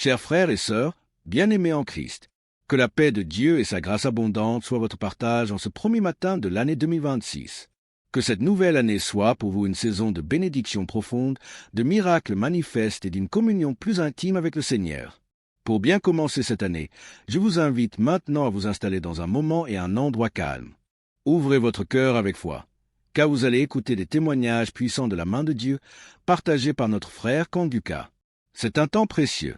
Chers frères et sœurs, bien-aimés en Christ, que la paix de Dieu et sa grâce abondante soient votre partage en ce premier matin de l'année 2026. Que cette nouvelle année soit pour vous une saison de bénédiction profonde, de miracles manifestes et d'une communion plus intime avec le Seigneur. Pour bien commencer cette année, je vous invite maintenant à vous installer dans un moment et un endroit calme. Ouvrez votre cœur avec foi, car vous allez écouter des témoignages puissants de la main de Dieu partagés par notre frère Kanguka. C'est un temps précieux.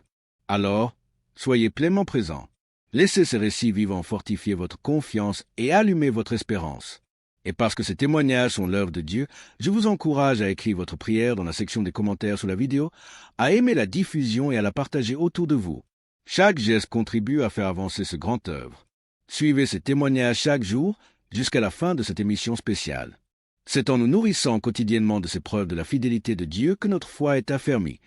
Alors, soyez pleinement présents. Laissez ces récits vivants fortifier votre confiance et allumer votre espérance. Et parce que ces témoignages sont l'œuvre de Dieu, je vous encourage à écrire votre prière dans la section des commentaires sous la vidéo, à aimer la diffusion et à la partager autour de vous. Chaque geste contribue à faire avancer ce grand œuvre. Suivez ces témoignages chaque jour jusqu'à la fin de cette émission spéciale. C'est en nous nourrissant quotidiennement de ces preuves de la fidélité de Dieu que notre foi est affermie,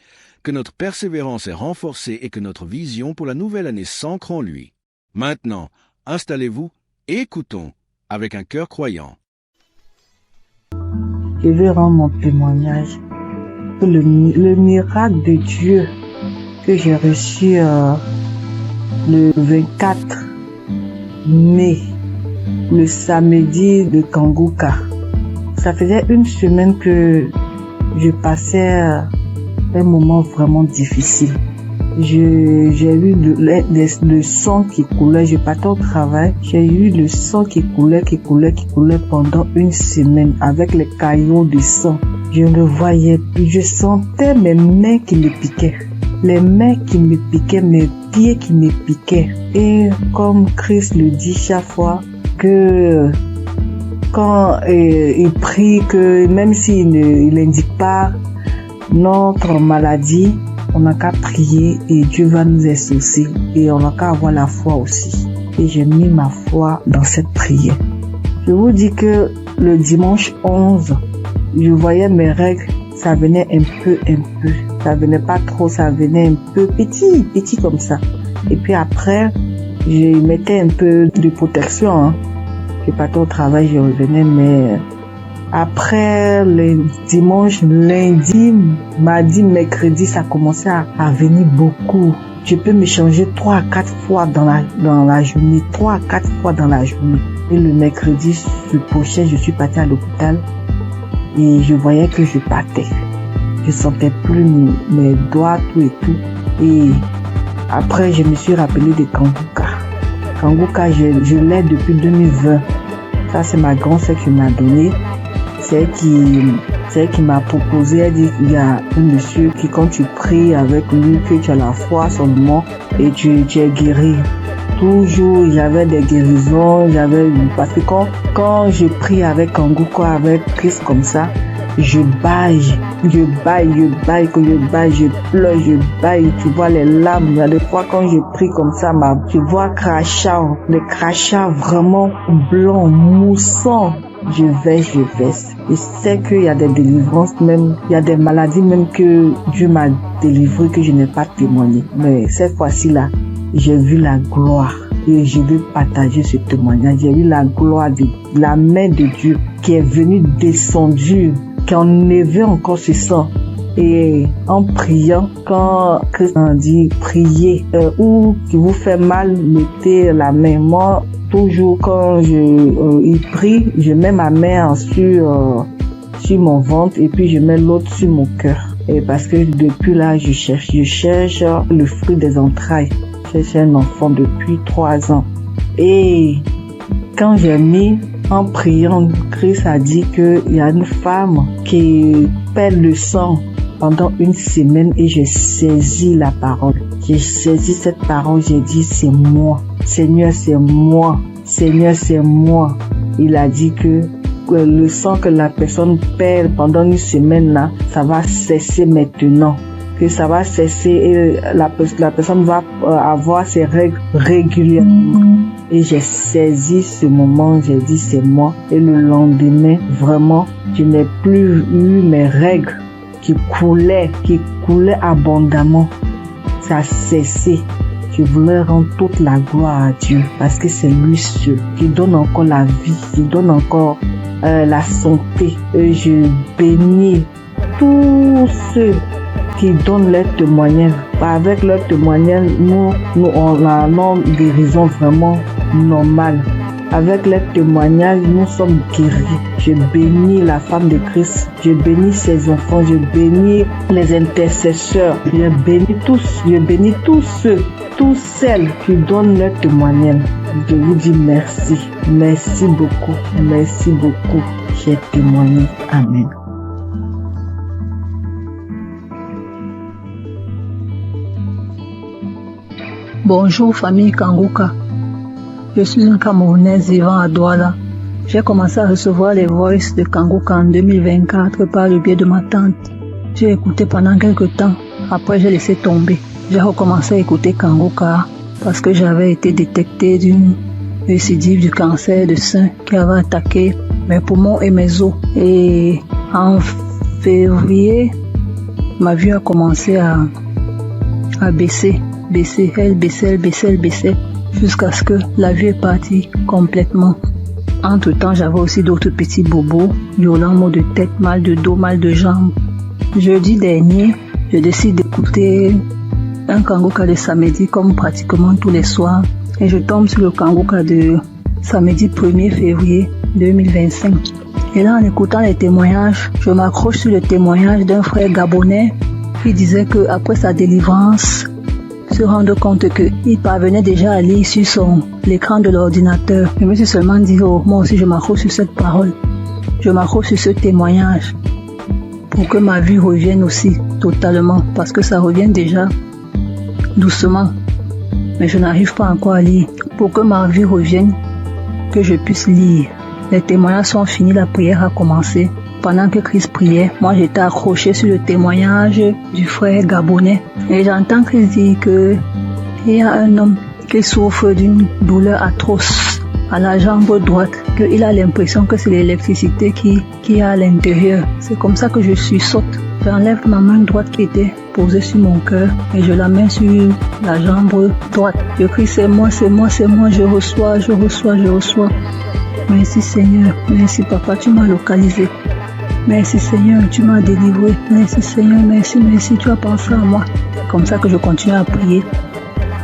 que notre persévérance est renforcée et que notre vision pour la nouvelle année s'ancre en lui. Maintenant, installez-vous et écoutons avec un cœur croyant. Je veux rendre mon témoignage pour le miracle de Dieu que j'ai reçu le 24 mai, le samedi de Kanguka. Ça faisait une semaine que je passais un moment vraiment difficile. J'ai eu le sang qui coulait, je partais au travail, j'ai eu le sang qui coulait pendant une semaine avec les caillots de sang. Je ne voyais plus, je sentais mes mains qui me piquaient, les mains qui me piquaient, mes pieds qui me piquaient. Et comme Christ le dit chaque fois, que quand il prie, que même s'il n'indique pas notre maladie, on n'a qu'à prier et Dieu va nous exaucer et on n'a qu'à avoir la foi aussi. Et j'ai mis ma foi dans cette prière. Je vous dis que le dimanche 11, je voyais mes règles, ça venait un peu. Ça venait pas trop, ça venait un peu petit comme ça. Et puis après, je mettais un peu de protection. Je partais au travail, je revenais, mais après le dimanche, lundi, mardi, mercredi, ça commençait à venir beaucoup. Je peux me changer 3 à 4 fois dans la journée, 3 à 4 fois dans la journée. Et le mercredi, je suis partie à l'hôpital et je voyais que je partais. Je sentais plus mes doigts, tout et tout. Et après, je me suis rappelé de Kanguka. Kanguka, je l'ai depuis 2020. Ça, c'est ma grand-sœur qui m'a donné. C'est elle qui m'a proposé. Elle dit qu'il y a un monsieur qui, quand tu pries avec lui, que tu as la foi seulement et tu es guéri. Toujours, j'avais des guérisons, parce que quand je prie avec Kanguka, avec Christ comme ça, je baille, je pleure, je baille, tu vois les larmes. Il y a des fois quand je prie comme ça, tu vois les crachats vraiment blancs, moussants. Je verse. Et c'est qu'il y a des délivrances même, il y a des maladies même que Dieu m'a délivré que je n'ai pas témoigné. Mais cette fois-ci là, j'ai vu la gloire et je veux partager ce témoignage. J'ai vu la gloire de la main de Dieu qui est venue descendue, qui enlevait encore ce sang. Et en priant, quand Christ a dit priez, ou qui vous fait mal, mettez la main. Moi, toujours quand il prie, je mets ma main sur mon ventre et puis je mets l'autre sur mon cœur. Et parce que depuis là, je cherche le fruit des entrailles. Je cherche un enfant depuis 3 ans. Et quand j'ai mis en priant, Christ a dit qu'il y a une femme qui perd le sang pendant une semaine et j'ai saisi la parole. J'ai saisi cette parole, j'ai dit c'est moi. Seigneur, c'est moi. Seigneur, c'est moi. Il a dit que le sang que la personne perd pendant une semaine là, ça va cesser maintenant. Que ça va cesser et la personne va avoir ses règles régulièrement. Et j'ai saisi ce moment, j'ai dit c'est moi. Et le lendemain, vraiment, je n'ai plus eu mes règles qui coulaient abondamment. Ça a cessé. Je voulais rendre toute la gloire à Dieu parce que c'est lui seul qui donne encore la vie, qui donne encore la santé. Et je bénis tous ceux qui donnent leur témoignage Avec leur témoignage, nous on a une guérison vraiment normale. Avec leur témoignage, nous sommes guéris. Je bénis la femme de Christ. Je bénis ses enfants. Je bénis les intercesseurs. Je bénis tous ceux, toutes celles qui donnent leur témoignage. Je vous dis merci. Merci beaucoup. Merci beaucoup. J'ai témoigné. Amen. Bonjour famille Kanguka. Je suis une Camerounaise vivant à Douala. J'ai commencé à recevoir les voices de Kanguka en 2024 par le biais de ma tante. J'ai écouté pendant quelques temps. Après, j'ai laissé tomber. J'ai recommencé à écouter Kanguka parce que j'avais été détectée d'une récidive du cancer de sein qui avait attaqué mes poumons et mes os. Et en février, ma vue a commencé à baisser. Elle baissait, jusqu'à ce que la vue est partie complètement. Entre-temps, j'avais aussi d'autres petits bobos, violents maux de tête, mal de dos, mal de jambes. Jeudi dernier, je décide d'écouter un Kanguka de samedi comme pratiquement tous les soirs et je tombe sur le Kanguka de samedi 1er février 2025. Et là, en écoutant les témoignages, je m'accroche sur le témoignage d'un frère gabonais qui disait qu'après sa délivrance, se rendre compte qu'il parvenait déjà à lire sur l'écran de l'ordinateur. Je me suis seulement dit, moi aussi je m'accroche sur cette parole. Je m'accroche sur ce témoignage pour que ma vue revienne aussi totalement, parce que ça revient déjà doucement. Mais je n'arrive pas encore à lire. Pour que ma vue revienne, que je puisse lire. Les témoignages sont finis, la prière a commencé. Pendant que Christ priait, moi j'étais accroché sur le témoignage du frère gabonais. Et j'entends Christ dire qu'il y a un homme qui souffre d'une douleur atroce à la jambe droite, qu'il a l'impression que c'est l'électricité qui est à l'intérieur. C'est comme ça que je sursaute. J'enlève ma main droite qui était posée sur mon cœur et je la mets sur la jambe droite. Je crie, c'est moi, je reçois. Merci Seigneur, merci Papa, tu m'as localisé. Merci Seigneur, tu m'as délivré. Merci Seigneur, merci, tu as pensé à moi. C'est comme ça que je continue à prier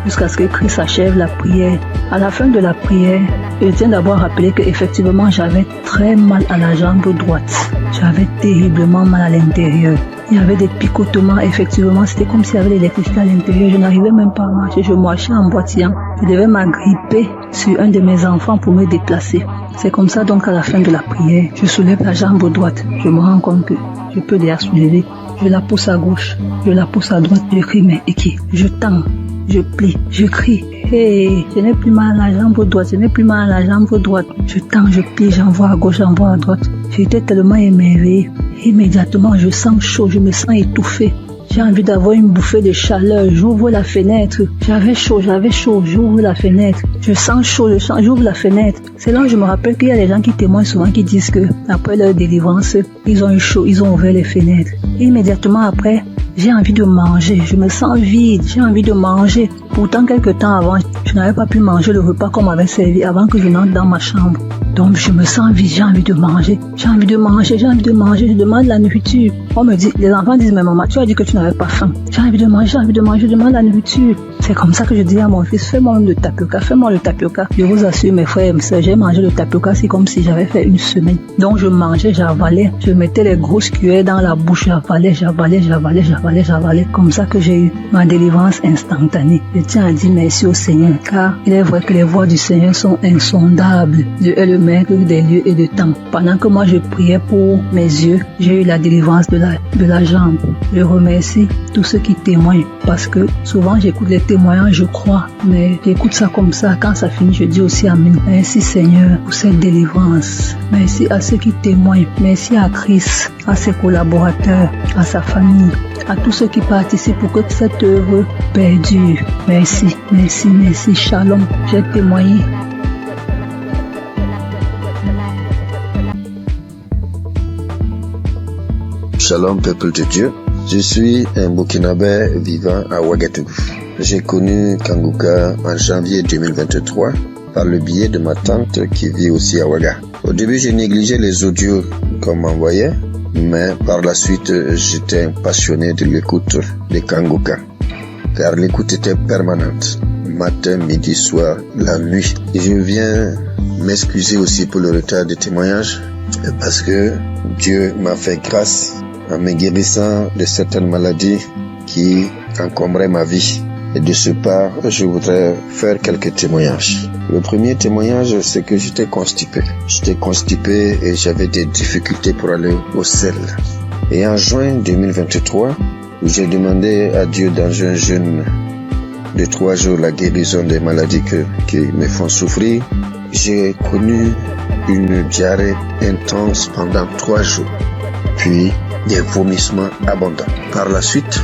jusqu'à ce que Christ achève la prière. À la fin de la prière, je tiens d'abord à rappeler qu'effectivement j'avais très mal à la jambe droite. J'avais terriblement mal à l'intérieur. Il y avait des picotements, effectivement, c'était comme s'il y avait l'électricité à l'intérieur. Je n'arrivais même pas à marcher, je marchais en boitillant. Je devais m'agripper sur un de mes enfants pour me déplacer. C'est comme ça donc à la fin de la prière, je soulève la jambe droite. Je me rends compte que je peux déjà soulever. Je la pousse à gauche, je la pousse à droite, je crie, mais qui? Je tends, je plie, je crie. Hey, je n'ai plus mal à la jambe droite, Je tends, je plie, j'envoie à gauche, j'envoie à droite. J'étais tellement émerveillée. Immédiatement, je sens chaud, je me sens étouffée. J'ai envie d'avoir une bouffée de chaleur. J'ouvre la fenêtre. J'avais chaud. J'ouvre la fenêtre. Je sens chaud, j'ouvre la fenêtre. C'est là où je me rappelle qu'il y a des gens qui témoignent souvent qui disent que après leur délivrance, ils ont eu chaud, ils ont ouvert les fenêtres. Et immédiatement après, j'ai envie de manger. Je me sens vide. J'ai envie de manger. Pourtant, quelques temps avant, je n'avais pas pu manger le repas qu'on m'avait servi avant que je n'entre dans ma chambre. Donc, je me sens vide. J'ai envie de manger. Je demande la nourriture. On me dit, les enfants disent, mais maman, tu as dit que tu n'avais pas faim. J'ai envie de manger. Je demande la nourriture. C'est comme ça que je dis à mon fils, fais-moi le tapioca. Je vous assure, mes frères et mes sœurs, j'ai mangé le tapioca, c'est comme si j'avais fait une semaine. Donc, je mangeais, j'avalais. Je mettais les grosses cuillères dans la bouche, j'avalais. Comme ça que j'ai eu ma délivrance instantanée. Je tiens à dire merci au Seigneur, car il est vrai que les voies du Seigneur sont insondables. Dieu est le maître des lieux et de temps. Pendant que moi je priais pour mes yeux, j'ai eu la délivrance de la jambe. Je remercie tous ceux qui témoignent, parce que souvent j'écoute les témoignages, je crois, mais j'écoute ça comme ça. Quand ça finit, je dis aussi Amen. Merci Seigneur pour cette délivrance. Merci à ceux qui témoignent. Merci à Christ, à ses collaborateurs, à sa famille, à tous ceux qui participent pour que cette œuvre perdure. Merci. Shalom. J'ai témoigné. Shalom, peuple de Dieu. Je suis un Burkinabé vivant à Ouagadougou. J'ai connu Kanguka en janvier 2023 par le biais de ma tante qui vit aussi à Ouaga. Au début, j'ai négligé les audios qu'on m'envoyait, mais par la suite, j'étais passionné de l'écoute de Kanguka. car l'écoute était permanente. Matin, midi, soir, la nuit. Et je viens m'excuser aussi pour le retard de témoignage, parce que Dieu m'a fait grâce en me guérissant de certaines maladies qui encombraient ma vie. Et de ce pas, je voudrais faire quelques témoignages. Le premier témoignage, c'est que j'étais constipé. J'étais constipé et j'avais des difficultés pour aller au sel. Et en juin 2023, j'ai demandé à Dieu dans un jeûne de 3 jours la guérison des maladies qui me font souffrir. J'ai connu une diarrhée intense pendant 3 jours, puis des vomissements abondants. Par la suite,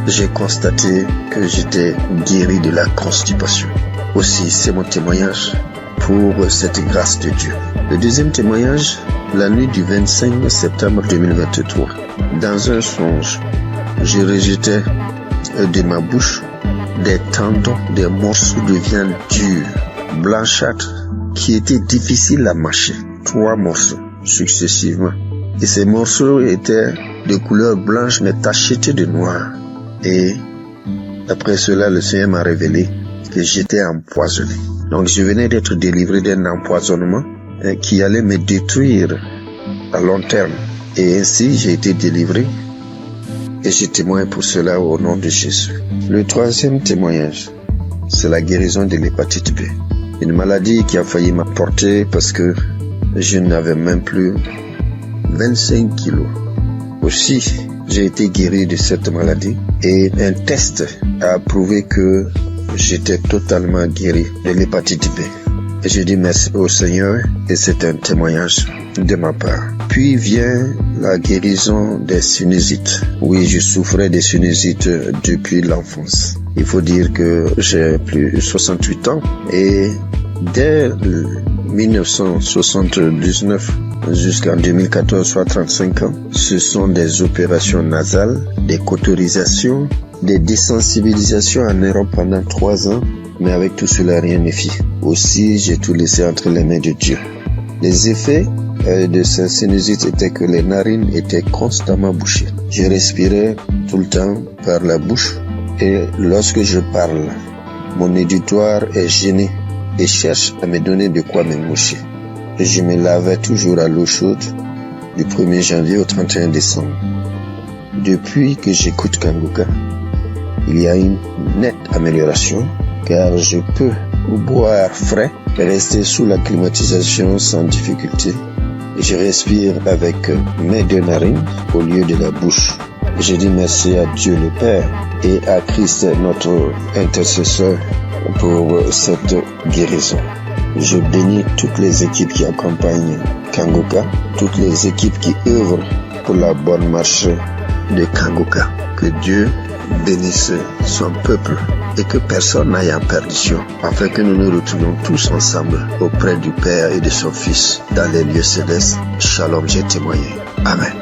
j'ai constaté que j'étais guéri de la constipation. Aussi, c'est mon témoignage pour cette grâce de Dieu. Le deuxième témoignage, la nuit du 25 septembre 2023. Dans un songe, je rejetais de ma bouche des tendons, des morceaux de viande dure, blanchâtre, qui étaient difficiles à mâcher. 3 morceaux successivement. Et ces morceaux étaient de couleur blanche mais tachetés de noir. Et après cela, le Seigneur m'a révélé que j'étais empoisonné. Donc je venais d'être délivré d'un empoisonnement qui allait me détruire à long terme. Et ainsi, j'ai été délivré et je témoigne pour cela au nom de Jésus. Le troisième témoignage, c'est la guérison de l'hépatite B. Une maladie qui a failli m'emporter parce que je n'avais même plus 25 kilos. Aussi, j'ai été guéri de cette maladie et un test a prouvé que j'étais totalement guéri de l'hépatite B. Et je dis merci au Seigneur et c'est un témoignage de ma part. Puis vient la guérison des sinusites. Oui, je souffrais des sinusites depuis l'enfance. Il faut dire que j'ai plus de 68 ans et dès 1979 jusqu'en 2014, soit 35 ans, ce sont des opérations nasales, des cauterisations, des désensibilisations en Europe pendant 3 ans, mais avec tout cela, rien ne fit. Aussi, j'ai tout laissé entre les mains de Dieu. Les effets de ces sinusites étaient que les narines étaient constamment bouchées. Je respirais tout le temps par la bouche et lorsque je parle, mon auditoire est gêné et cherche à me donner de quoi me moucher. Je me lavais toujours à l'eau chaude du 1er janvier au 31 décembre. Depuis que j'écoute Kanguka, il y a une nette amélioration car je peux boire frais et rester sous la climatisation sans difficulté. Je respire avec mes 2 narines au lieu de la bouche. Je dis merci à Dieu le Père et à Christ notre intercesseur pour cette guérison. Je bénis toutes les équipes qui accompagnent Kanguka, toutes les équipes qui œuvrent pour la bonne marche de Kanguka. Que Dieu bénisse son peuple et que personne n'aille en perdition, afin que nous nous retrouvons tous ensemble auprès du Père et de son Fils dans les lieux célestes. Shalom, j'ai témoigné. Amen.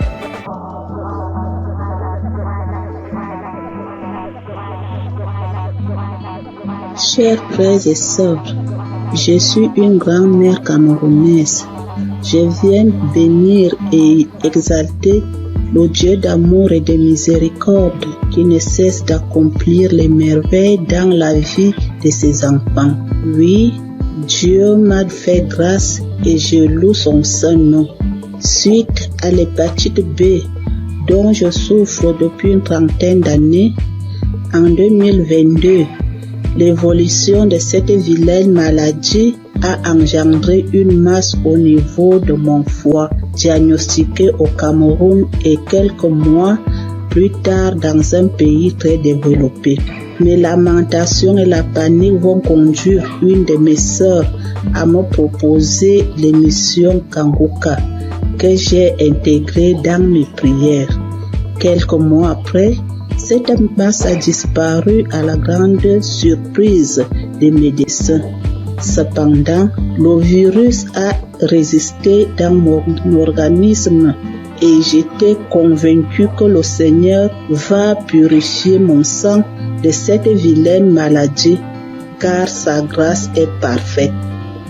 Chers frères et sœurs, je suis une grand-mère camerounaise. Je viens bénir et exalter le Dieu d'amour et de miséricorde qui ne cesse d'accomplir les merveilles dans la vie de ses enfants. Oui, Dieu m'a fait grâce et je loue son saint nom. Suite à l'hépatite B dont je souffre depuis une trentaine d'années, en 2022, l'évolution de cette vilaine maladie a engendré une masse au niveau de mon foie, diagnostiquée au Cameroun et quelques mois plus tard dans un pays très développé. Mes lamentations et la panique vont conduire une de mes sœurs à me proposer l'émission Kanguka que j'ai intégrée dans mes prières. Quelques mois après, cette masse a disparu à la grande surprise des médecins. Cependant, le virus a résisté dans mon organisme et j'étais convaincu que le Seigneur va purifier mon sang de cette vilaine maladie, car sa grâce est parfaite.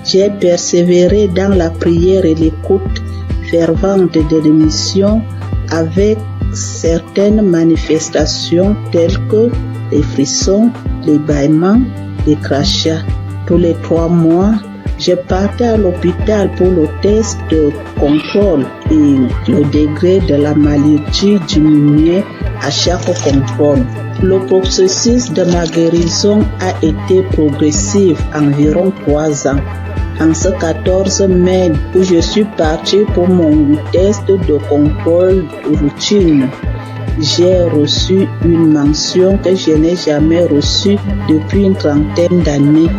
J'ai persévéré dans la prière et l'écoute fervente de l'émission avec certaines manifestations telles que les frissons, les bâillements, les crachats. Tous les 3 mois, je partais à l'hôpital pour le test de contrôle et le degré de la maladie diminuait à chaque contrôle. Le processus de ma guérison a été progressif, environ 3 ans. En ce 14 mai où je suis parti pour mon test de contrôle routine, j'ai reçu une mention que je n'ai jamais reçue depuis une trentaine d'années,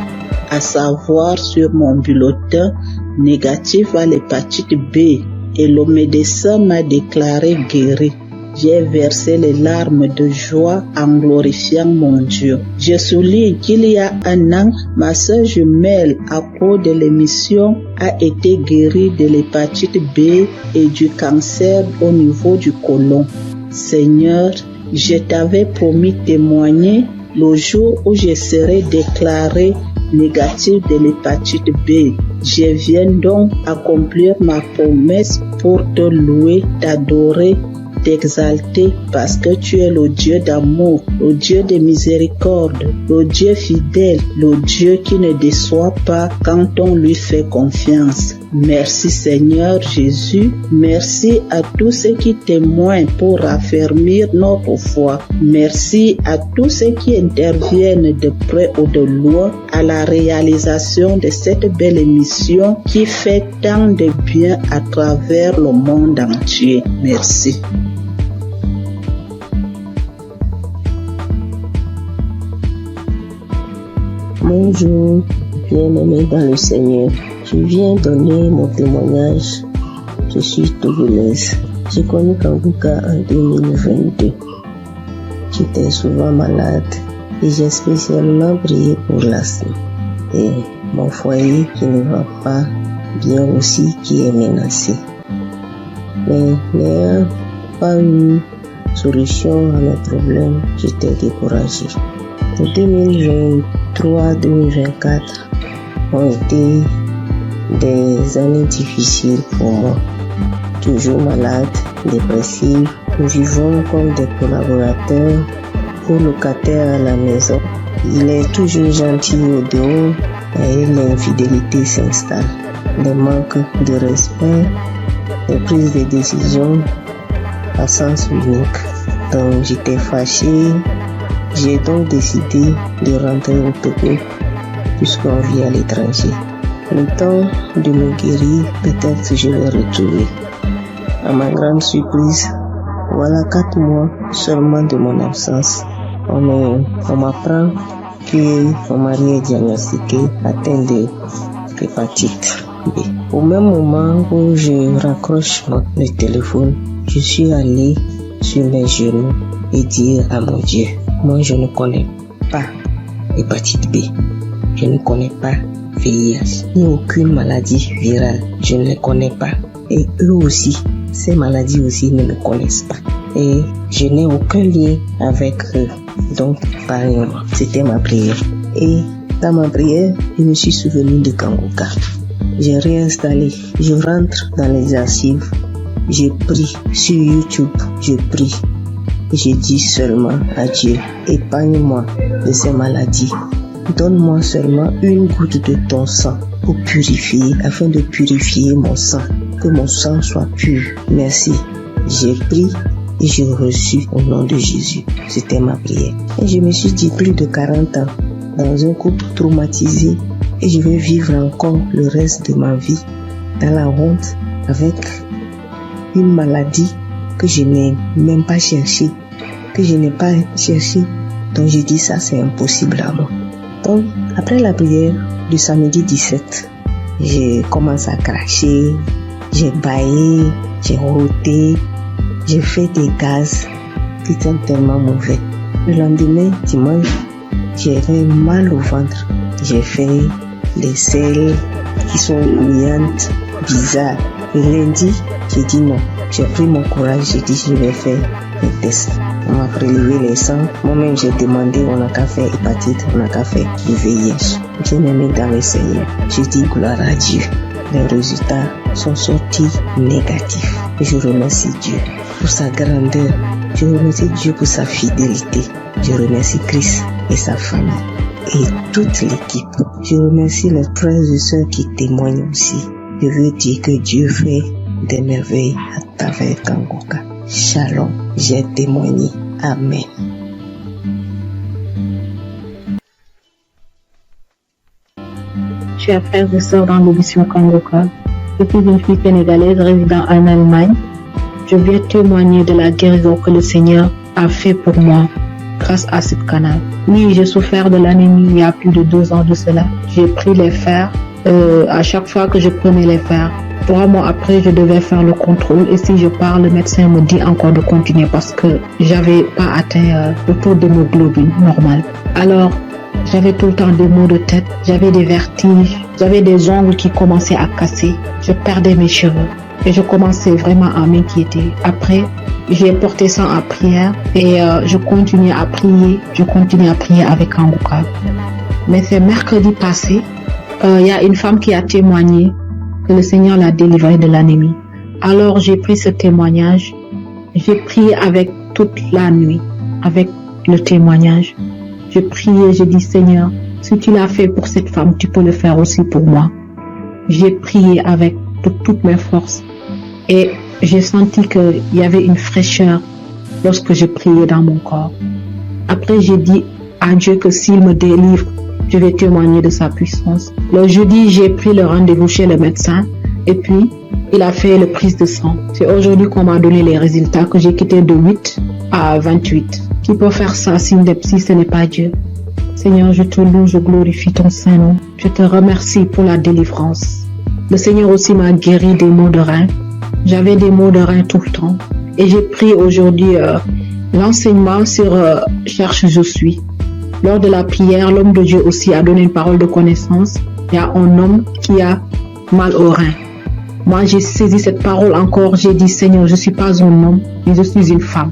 à savoir sur mon bulletin négatif à l'hépatite B, et le médecin m'a déclaré guéri. J'ai versé les larmes de joie en glorifiant mon Dieu. Je souligne qu'il y a 1 an, ma sœur jumelle, à cause de l'émission, a été guérie de l'hépatite B et du cancer au niveau du côlon. Seigneur, je t'avais promis témoigner le jour où je serai déclaré négatif de l'hépatite B. Je viens donc accomplir ma promesse pour te louer, t'adorer, t'exalter parce que tu es le Dieu d'amour, le Dieu de miséricorde, le Dieu fidèle, le Dieu qui ne déçoit pas quand on lui fait confiance. Merci Seigneur Jésus, merci à tous ceux qui témoignent pour raffermir notre foi. Merci à tous ceux qui interviennent de près ou de loin à la réalisation de cette belle émission qui fait tant de bien à travers le monde entier. Merci. Bonjour, bien-aimés dans le Seigneur. Je viens donner mon témoignage. Je suis togolaise. J'ai connu Kanguka en 2022. J'étais souvent malade et j'ai spécialement prié pour l'asthme. Et mon foyer qui ne va pas bien aussi qui est menacé. Mais n'ayant pas eu solution à mes problèmes, j'étais découragée. En 2023-2024 ont été des années difficiles pour moi. Toujours malade, dépressive, nous vivons comme des collaborateurs ou locataires à la maison. Il est toujours gentil au dehors et l'infidélité s'installe. Les manques de respect, les prises de décision à sens unique. Donc j'étais fâchée. J'ai donc décidé de rentrer au Togo puisqu'on vit à l'étranger. Le temps de me guérir, peut-être je vais retourner. À ma grande surprise, voilà 4 mois seulement de mon absence. On m'apprend que mon mari est diagnostiqué atteint de l'hépatite B. Au même moment où je raccroche le téléphone, je suis allé sur mes genoux et dire à mon Dieu, moi je ne connais pas l'hépatite B, je ne connais pas VIH, ni aucune maladie virale, je ne les connais pas. Et eux aussi, ces maladies aussi ne me connaissent pas. Et je n'ai aucun lien avec eux. Donc, parlez-moi. C'était ma prière. Et dans ma prière, je me suis souvenu de Kanguka. J'ai réinstallé. Je rentre dans les archives. Je prie sur YouTube. Je prie. Et je dis seulement à Dieu, épargne-moi de ces maladies. Donne-moi seulement une goutte de ton sang pour purifier, afin de purifier mon sang. Que mon sang soit pur. Merci. J'ai pris et j'ai reçu au nom de Jésus. C'était ma prière. Et je me suis dit plus de 40 ans dans un couple traumatisé et je vais vivre encore le reste de ma vie dans la honte avec une maladie que je n'ai même pas cherchée, que je n'ai pas cherché. Donc je dis ça c'est impossible à moi. Donc après la prière du samedi 17, j'ai commencé à cracher, j'ai bâillé, j'ai roté, j'ai fait des gaz qui sont tellement mauvais. Le lendemain, dimanche, j'avais mal au ventre. J'ai fait des selles qui sont bouillantes, bizarres. Le lundi, j'ai dit non. J'ai pris mon courage, j'ai dit je vais faire un test. On m'a prélevé les sangs. Moi-même, j'ai demandé, on n'a qu'à faire hépatite, on n'a qu'à faire du VIH. J'ai aimé dans le Seigneur. J'ai dit gloire à Dieu. Les résultats sont sortis négatifs. Je remercie Dieu pour sa grandeur, Je remercie Dieu pour sa fidélité. Je remercie Christ et sa famille et toute l'équipe. Je remercie les frères et sœurs qui témoignent aussi. Je veux dire que Dieu fait des merveilles à travers Kangoka. Shalom, j'ai témoigné. Amen. Chers frères et sœurs dans l'émission Kangoka, je suis une fille sénégalaise résidant en Allemagne. Je viens témoigner de la guérison que le Seigneur a fait pour moi grâce à ce canal. Oui, j'ai souffert de l'anémie il y a plus de 2 ans de cela. J'ai pris les fers. À chaque fois que je prenais les fers, 3 mois après, je devais faire le contrôle. Et si je pars, le médecin me dit encore de continuer parce que j'avais pas atteint le taux d'hémoglobine normal. Alors, j'avais tout le temps des maux de tête, j'avais des vertiges, j'avais des ongles qui commençaient à casser, je perdais mes cheveux et je commençais vraiment à m'inquiéter. Après, j'ai porté ça en prière et je continuais à prier avec Kangoka. Mais c'est mercredi passé, il y a une femme qui a témoigné que le Seigneur l'a délivrée de l'anémie. Alors j'ai pris ce témoignage, j'ai prié avec toute la nuit, avec le témoignage. Je priais, je dis Seigneur, si tu l'as fait pour cette femme, tu peux le faire aussi pour moi. J'ai prié avec toutes mes forces et j'ai senti qu'il y avait une fraîcheur lorsque je priais dans mon corps. Après, j'ai dit à Dieu que s'il me délivre, je vais témoigner de sa puissance. Le jeudi, j'ai pris le rendez-vous chez le médecin et puis il a fait le prise de sang. C'est aujourd'hui qu'on m'a donné les résultats que j'ai quitté de 8 à 28. Qui peut faire ça si ce n'est pas Dieu? Seigneur, je te loue, je glorifie ton Saint-Nom. Je te remercie pour la délivrance. Le Seigneur aussi m'a guéri des maux de rein. J'avais des maux de rein tout le temps. Et j'ai pris aujourd'hui l'enseignement sur Cherche je suis. Lors de la prière, l'homme de Dieu aussi a donné une parole de connaissance. Il y a un homme qui a mal au rein. Moi, j'ai saisi cette parole encore. J'ai dit, Seigneur, je ne suis pas un homme, mais je suis une femme.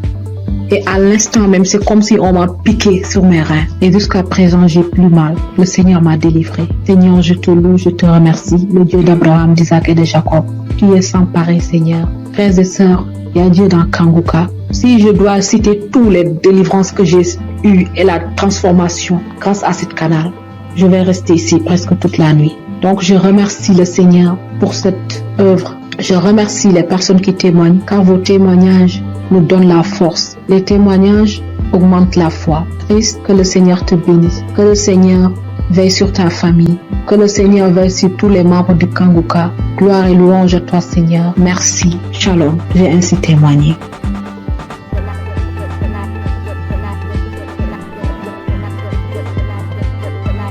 Et à l'instant même, c'est comme si on m'a piqué sur mes reins. Et jusqu'à présent, j'ai plus mal. Le Seigneur m'a délivré. Seigneur, je te loue, je te remercie. Le Dieu d'Abraham, d'Isaac et de Jacob. Tu es sans pareil, Seigneur. Frères et sœurs, il y a Dieu dans Kangoka. Si je dois citer toutes les délivrances que j'ai eues et la transformation grâce à ce canal, je vais rester ici presque toute la nuit. Donc, je remercie le Seigneur pour cette œuvre. Je remercie les personnes qui témoignent, car vos témoignages nous donnent la force. Les témoignages augmentent la foi. Christ, que le Seigneur te bénisse. Que le Seigneur veille sur ta famille. Que le Seigneur veille sur tous les membres du Kangoka. Gloire et louange à toi, Seigneur. Merci. Shalom. J'ai ainsi témoigné.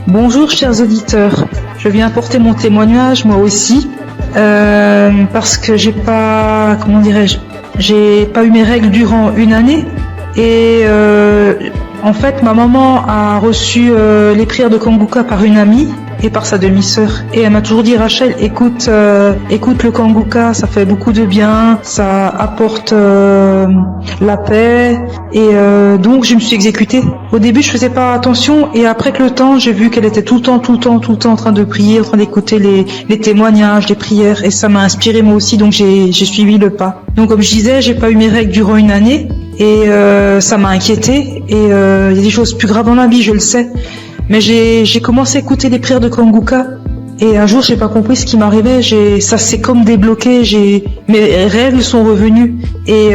Bonjour chers auditeurs, je viens apporter mon témoignage moi aussi parce que j'ai pas eu mes règles durant 1 année et en fait ma maman a reçu les prières de Kangoka par une amie et par sa demi-sœur et elle m'a toujours dit Rachel écoute le Kangoka, ça fait beaucoup de bien, ça apporte la paix et donc je me suis exécutée. Au début je faisais pas attention et après que le temps j'ai vu qu'elle était tout le temps en train de prier, en train d'écouter les témoignages, les prières et ça m'a inspiré moi aussi donc j'ai suivi le pas. Donc comme je disais j'ai pas eu mes règles durant 1 année et ça m'a inquiétée et il y a des choses plus graves dans la vie je le sais. Mais j'ai commencé à écouter les prières de Kangoka et un jour j'ai pas compris ce qui m'arrivait, ça s'est comme débloqué, mes règles sont revenues et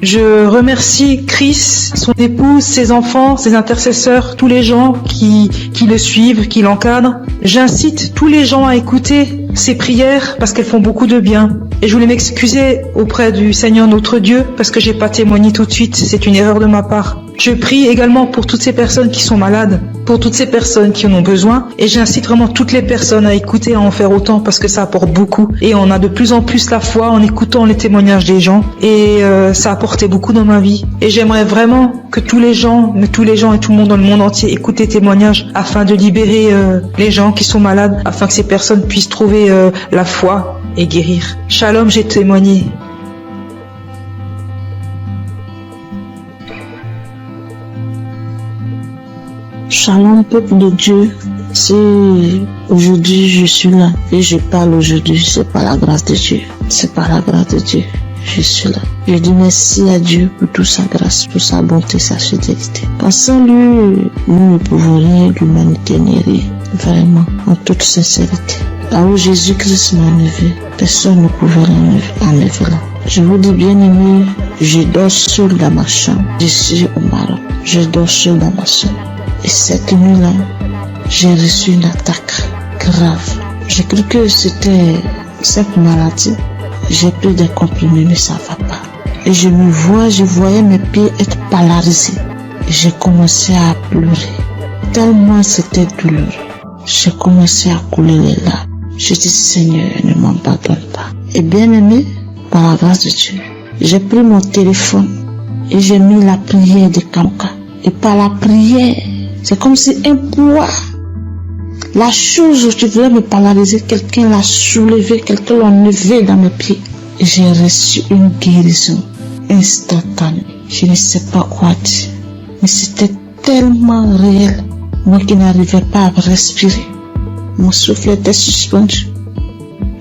je remercie Chris, son épouse, ses enfants, ses intercesseurs, tous les gens qui le suivent, qui l'encadrent. J'incite tous les gens à écouter ces prières parce qu'elles font beaucoup de bien. Et je voulais m'excuser auprès du Seigneur notre Dieu parce que j'ai pas témoigné tout de suite, c'est une erreur de ma part. Je prie également pour toutes ces personnes qui sont malades, pour toutes ces personnes qui en ont besoin et j'incite vraiment toutes les personnes à écouter, à en faire autant parce que ça apporte beaucoup et on a de plus en plus la foi en écoutant les témoignages des gens et ça a apporté beaucoup dans ma vie et j'aimerais vraiment que tous les gens et tout le monde dans le monde entier écoutent les témoignages afin de libérer les gens qui sont malades, afin que ces personnes puissent trouver la foi et guérir. Shalom, j'ai témoigné. Shalom, peuple de Dieu. Si aujourd'hui je suis là et je parle aujourd'hui, c'est par la grâce de Dieu. C'est par la grâce de Dieu. je suis là. Je dis merci à Dieu pour toute sa grâce, pour sa bonté, sa fidélité. Car sans lui, nous ne pouvons rien, l'humanité n'est rien. Vraiment, en toute sincérité. Là où Jésus-Christ m'a enlevé, personne ne pouvait l'enlever là. Je vous dis bien aimé, je dors seul dans ma chambre. Je suis au Maroc. Je dors seul dans ma chambre. Et cette nuit-là, j'ai reçu une attaque grave. J'ai cru que c'était cette maladie. J'ai pris des comprimés, mais ça va pas. Et je voyais mes pieds être polarisés. Et j'ai commencé à pleurer. Tellement c'était douloureux. J'ai commencé à couler les larmes. Je dis Seigneur, ne m'abandonne pas. Et bien aimé, par la grâce de Dieu, j'ai pris mon téléphone et j'ai mis la prière de Kanguka. Et par la prière, c'est comme si un poids, la chose où tu voulais me polariser, quelqu'un l'a soulevé, quelqu'un l'a enlevé dans mes pieds. Et j'ai reçu une guérison instantanée. Je ne sais pas quoi dire, mais c'était tellement réel. Moi qui n'arrivais pas à respirer, mon souffle était suspendu.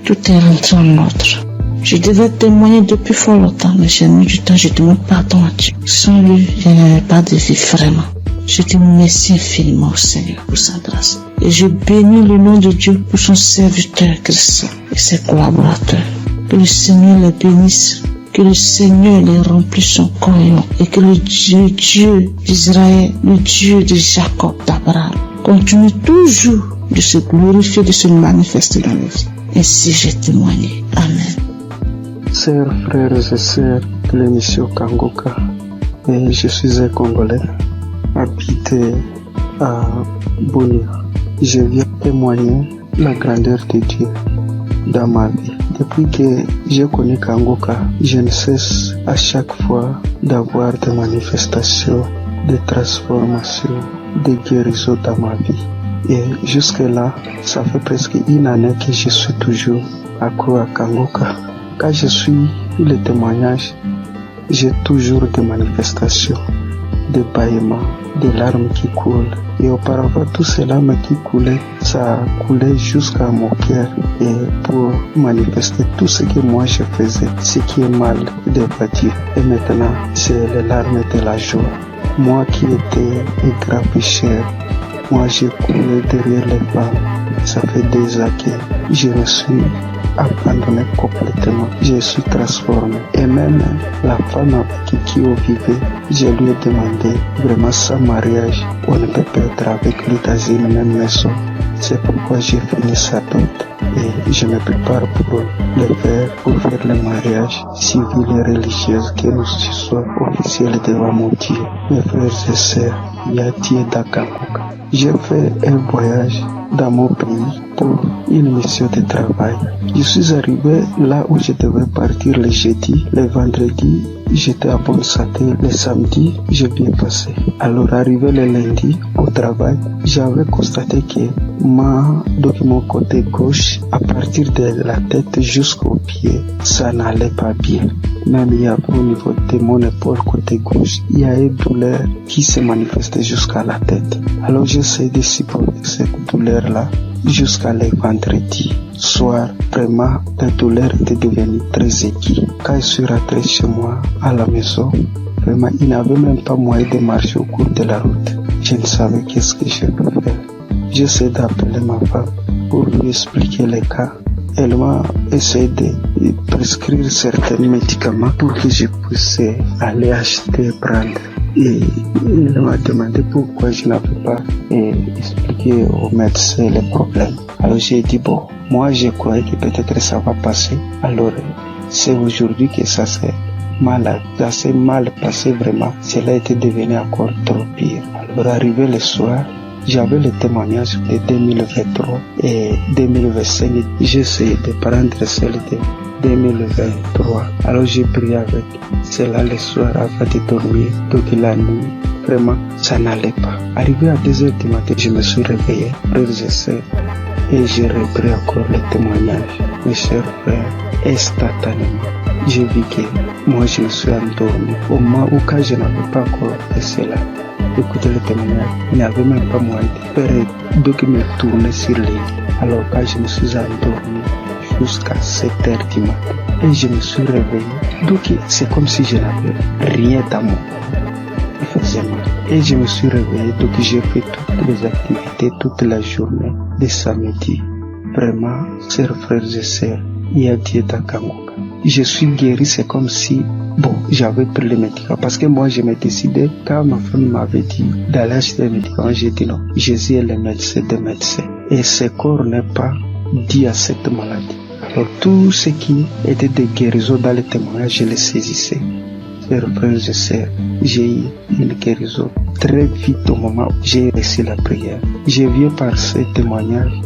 Tout est rentré en ordre. Je devais témoigner depuis fort longtemps, mais j'ai mis du temps, je demande pardon à Dieu. Sans lui, je n'avais pas de vie vraiment. Je dis merci infiniment au Seigneur pour sa grâce. Et je bénis le nom de Dieu pour son serviteur Christ et ses collaborateurs. Que le Seigneur les bénisse, que le Seigneur les remplisse son cœur et que le Dieu d'Israël, le Dieu de Jacob, d'Abraham, continue toujours de se glorifier, de se manifester dans nos vies. Ainsi j'ai témoigné. Amen. Chers frères et sœurs de l'émission Kanguka, et je suis un Congolais habité à Bunia. Je viens témoigner la grandeur de Dieu dans ma vie. Depuis que je connais Kanguka, je ne cesse à chaque fois d'avoir des manifestations, des transformations, des guérisons dans ma vie. Et jusque-là, ça fait presque une année que je suis toujours accro à Kanguka. Quand je suis les témoignages, j'ai toujours des manifestations, des bâillements, des larmes qui coulent. Et auparavant, tous ces larmes qui coulaient, ça coulait jusqu'à mon cœur. Et pour manifester tout ce que moi je faisais, ce qui est mal de Dieu. Et maintenant, c'est les larmes de la joie. Moi qui étais un grand pécheur, moi j'ai coulé derrière les femmes. Ça fait des années que je me suis abandonné complètement. Je suis transformé. Et même la femme avec qui on vivait, je lui ai demandé, vraiment sans mariage, on ne peut pas être avec lui dans une même maison. C'est pourquoi j'ai fini sa dot. Et je me prépare pour le faire, pour faire le mariage civil et religieux, que nous soyons officiels devant mon Dieu. Mes frères et sœurs, Yati et Dakanguka. J'ai fait un voyage dans mon pays pour une mission de travail. Je suis arrivé là où je devais partir le jeudi, le vendredi, j'étais à bonne santé, le samedi, j'ai bien passé. Alors arrivé le lundi au travail, j'avais constaté que mon côté gauche, à partir de la tête jusqu'au pied, ça n'allait pas bien. Même il y avait au niveau de mon épaule côté gauche, il y a une douleur qui se manifestait jusqu'à la tête. Alors j'essaie de supporter cette douleur-là jusqu'à le vendredi soir. Vraiment, la douleur était devenue très aiguë. Quand je suis rentré chez moi à la maison, vraiment, il n'avait même pas moyen de marcher au cours de la route. Je ne savais qu'est-ce que je peux faire. J'essaie d'appeler ma femme pour lui expliquer les cas. Elle m'a essayé de prescrire certains médicaments pour que je puisse aller acheter et prendre. Et elle m'a demandé pourquoi je n'avais pas expliqué au médecin les problèmes. Alors j'ai dit bon, moi je croyais que peut-être ça va passer. Alors c'est aujourd'hui que ça s'est mal passé vraiment. Cela était devenu encore trop pire. Alors arrivé le soir, j'avais le témoignage de 2023 et 2025. J'ai essayé de prendre celle de 2023. Alors j'ai prié avec cela le soir avant de dormir. Donc la nuit, vraiment, ça n'allait pas. Arrivé à 2h du matin, je me suis réveillé, frères et sœurs, et j'ai repris encore le témoignage. Mes chers frères, instantanément, j'ai vu que moi je me suis endormi. Au moment où quand je n'avais pas encore fait cela, écoutez le témoignage, il n'y avait même pas moyen de faire, donc me tourner sur les lits. Alors quand je me suis endormi, jusqu'à 7h du matin. Et je me suis réveillé. Donc c'est comme si je n'avais rien dans mon corps. Il faisait mal. Et je me suis réveillé, donc j'ai fait toutes les activités toute la journée de samedi. Vraiment, chers frères et sœurs, il y a Dieu dans Kangoka. Je suis guéri, c'est comme si, j'avais pris les médicaments. Parce que moi, je m'ai décidé, quand ma femme m'avait dit d'aller acheter les médicaments, j'ai dit non. Jésus est le médecin des médecins. Et ce corps n'est pas dû à cette maladie. Alors, tout ce qui était de guérison dans les témoignages, je les saisissais. Chers frères et sœurs, j'ai eu une guérison très vite au moment où j'ai reçu la prière. Je viens par ces témoignages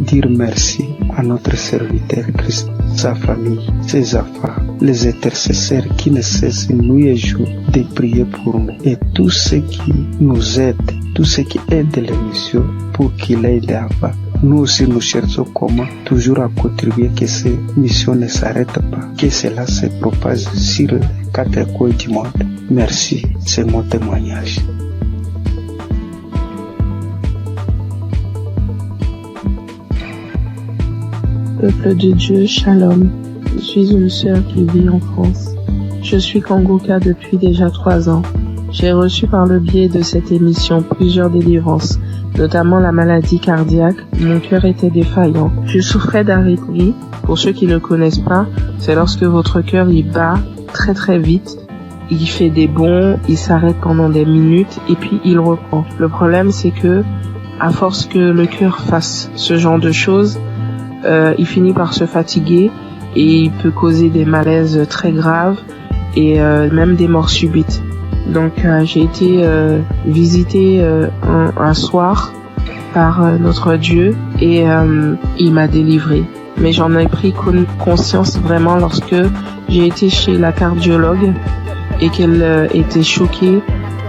dire merci à notre serviteur Christ, sa famille, ses enfants, les intercesseurs qui ne cessent nuit et jour de prier pour nous et tous ceux qui nous aident, tous ceux qui aident l'émission pour qu'il aille de avant. Nous aussi nous cherchons comment toujours à contribuer que ces missions ne s'arrêtent pas, que cela se propage sur les 4 coins du monde. Merci, c'est mon témoignage. Peuple de Dieu, Shalom. Je suis une sœur qui vit en France. Je suis Kangoka depuis déjà 3 ans. J'ai reçu par le biais de cette émission plusieurs délivrances, notamment la maladie cardiaque. Mon cœur était défaillant. Je souffrais d'arythmie. Pour ceux qui ne connaissent pas, c'est lorsque votre cœur il bat très très vite. Il fait des bonds, il s'arrête pendant des minutes et puis il reprend. Le problème c'est que, à force que le cœur fasse ce genre de choses, il finit par se fatiguer et il peut causer des malaises très graves et même des morts subites. Donc j'ai été visitée un soir par notre Dieu et il m'a délivrée. Mais j'en ai pris conscience vraiment lorsque j'ai été chez la cardiologue et qu'elle était choquée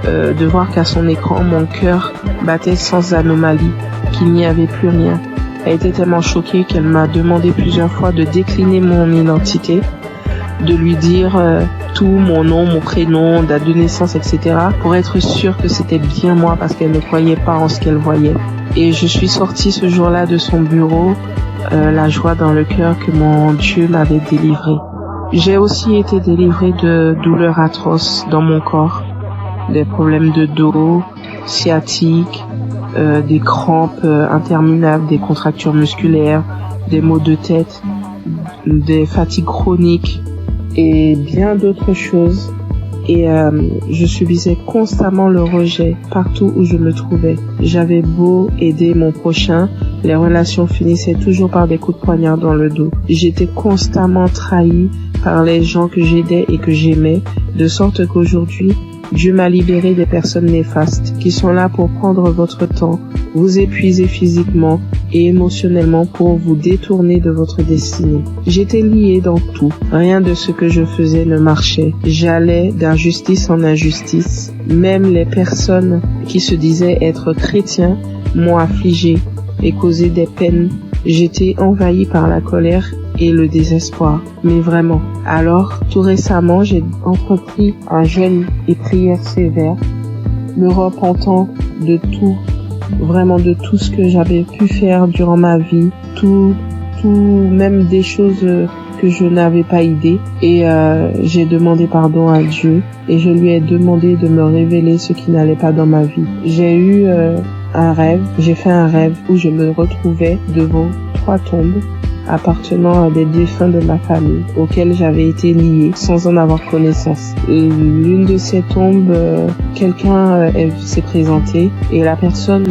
de voir qu'à son écran mon cœur battait sans anomalie, qu'il n'y avait plus rien. Elle était tellement choquée qu'elle m'a demandé plusieurs fois de décliner mon identité, de lui dire tout, mon nom, mon prénom, date de naissance, etc. pour être sûre que c'était bien moi parce qu'elle ne croyait pas en ce qu'elle voyait. Et je suis sortie ce jour-là de son bureau, la joie dans le cœur que mon Dieu m'avait délivrée. J'ai aussi été délivrée de douleurs atroces dans mon corps, des problèmes de dos, sciatiques, des crampes interminables, des contractures musculaires, des maux de tête, des fatigues chroniques et bien d'autres choses. Et je subissais constamment le rejet partout où je me trouvais. J'avais beau aider mon prochain, les relations finissaient toujours par des coups de poignard dans le dos. J'étais constamment trahie par les gens que j'aidais et que j'aimais, de sorte qu'aujourd'hui, Dieu m'a libéré des personnes néfastes qui sont là pour prendre votre temps, vous épuiser physiquement et émotionnellement pour vous détourner de votre destinée. J'étais liée dans tout. Rien de ce que je faisais ne marchait. J'allais d'injustice en injustice. Même les personnes qui se disaient être chrétiens m'ont affligée et causé des peines. J'étais envahie par la colère et le désespoir, mais vraiment. Alors, tout récemment, j'ai entrepris un jeûne et prière sévère, me repentant de tout, vraiment de tout ce que j'avais pu faire durant ma vie, tout, même des choses que je n'avais pas idée. Et j'ai demandé pardon à Dieu et je lui ai demandé de me révéler ce qui n'allait pas dans ma vie. J'ai eu j'ai fait un rêve où je me retrouvais devant 3 tombes appartenant à des défunts de ma famille auxquels j'avais été liée sans en avoir connaissance. L'une de ces tombes, quelqu'un s'est présenté et la personne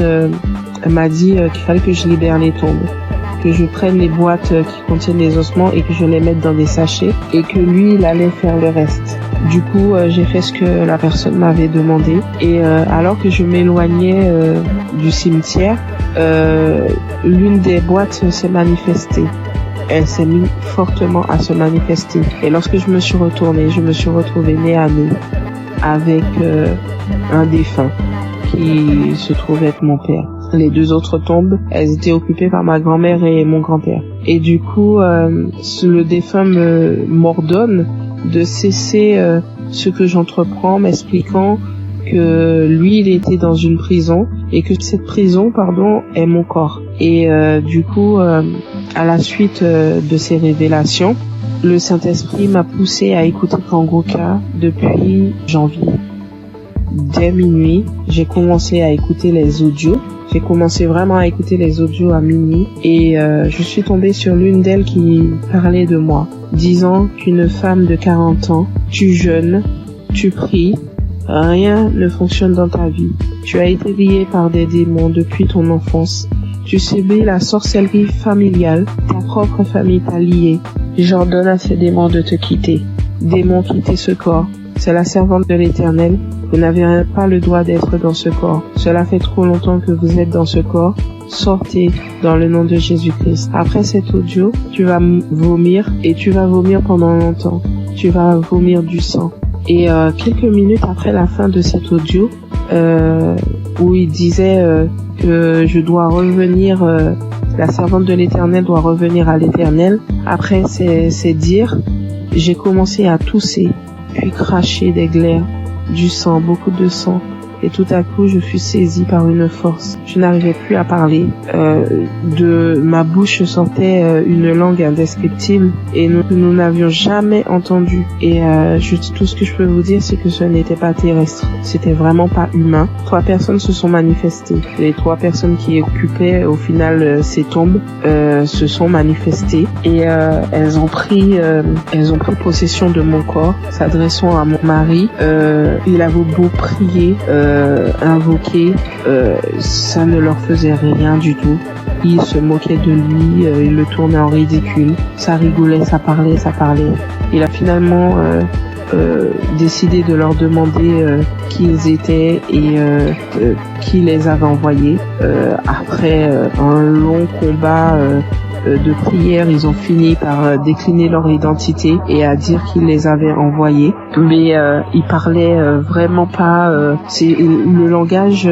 m'a dit qu'il fallait que je libère les tombes, que je prenne les boîtes qui contiennent les ossements et que je les mette dans des sachets et que lui, il allait faire le reste. Du coup, j'ai fait ce que la personne m'avait demandé et alors que je m'éloignais du cimetière, l'une des boîtes s'est manifestée. Elle s'est mise fortement à se manifester. Et lorsque je me suis retournée, je me suis retrouvée nez à nez avec un défunt qui se trouvait être mon père. Les 2 autres tombes, elles étaient occupées par ma grand-mère et mon grand-père. Et du coup, le défunt m'ordonne de cesser ce que j'entreprends, m'expliquant que lui, il était dans une prison et que cette prison, est mon corps. Et du coup, à la suite de ces révélations, le Saint-Esprit m'a poussé à écouter Kangoka depuis janvier. Dès minuit, j'ai commencé à écouter les audios. J'ai commencé vraiment à écouter les audios à minuit et je suis tombée sur l'une d'elles qui parlait de moi, disant qu'une femme de 40 ans, tu jeûnes, tu pries, rien ne fonctionne dans ta vie. Tu as été lié par des démons depuis ton enfance. Tu subis la sorcellerie familiale, ta propre famille t'a lié. J'ordonne à ces démons de te quitter. Démons, quittez ce corps. C'est la servante de l'Éternel. Vous n'avez pas le droit d'être dans ce corps. Cela fait trop longtemps que vous êtes dans ce corps. Sortez dans le nom de Jésus-Christ. Après cet audio, tu vas vomir et tu vas vomir pendant longtemps. Tu vas vomir du sang. Et quelques minutes après la fin de cet audio, où il disait que je dois revenir, la servante de l'Éternel doit revenir à l'Éternel. Après ces dires, j'ai commencé à tousser, puis cracher des glaires, du sang, beaucoup de sang. Et tout à coup, je fus saisie par une force. Je n'arrivais plus à parler. De ma bouche sortait une langue indescriptible et nous n'avions jamais entendu. Et tout ce que je peux vous dire, c'est que ce n'était pas terrestre. C'était vraiment pas humain. 3 personnes se sont manifestées. Les 3 personnes qui occupaient au final ces tombes se sont manifestées et elles ont pris possession de mon corps, s'adressant à mon mari. Il avait beau prier, invoquer, ça ne leur faisait rien du tout. Ils se moquaient de lui, ils le tournaient en ridicule. Ça rigolait, ça parlait. Il a finalement décidé de leur demander qui ils étaient et qui les avait envoyés. Après un long combat de prière, ils ont fini par décliner leur identité et à dire qu'ils les avaient envoyés. Mais ils parlaient vraiment pas. Le langage,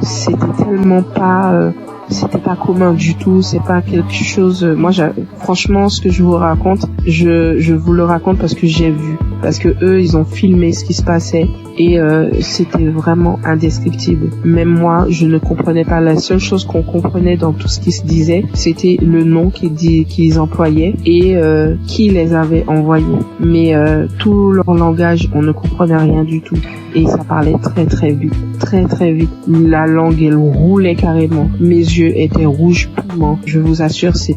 c'était tellement pas. C'était pas commun du tout. C'est pas quelque chose. Moi, franchement, ce que je vous raconte, je vous le raconte parce que j'ai vu, parce que eux, ils ont filmé ce qui se passait. Et c'était vraiment indescriptible. Même moi, je ne comprenais pas. La seule chose qu'on comprenait dans tout ce qui se disait, c'était le nom qu'ils employaient et qui les avait envoyés. Mais tout leur langage, on ne comprenait rien du tout. Et ça parlait très très vite. Très très vite. La langue, elle roulait carrément. Mes yeux étaient rouges piment. Je vous assure, c'est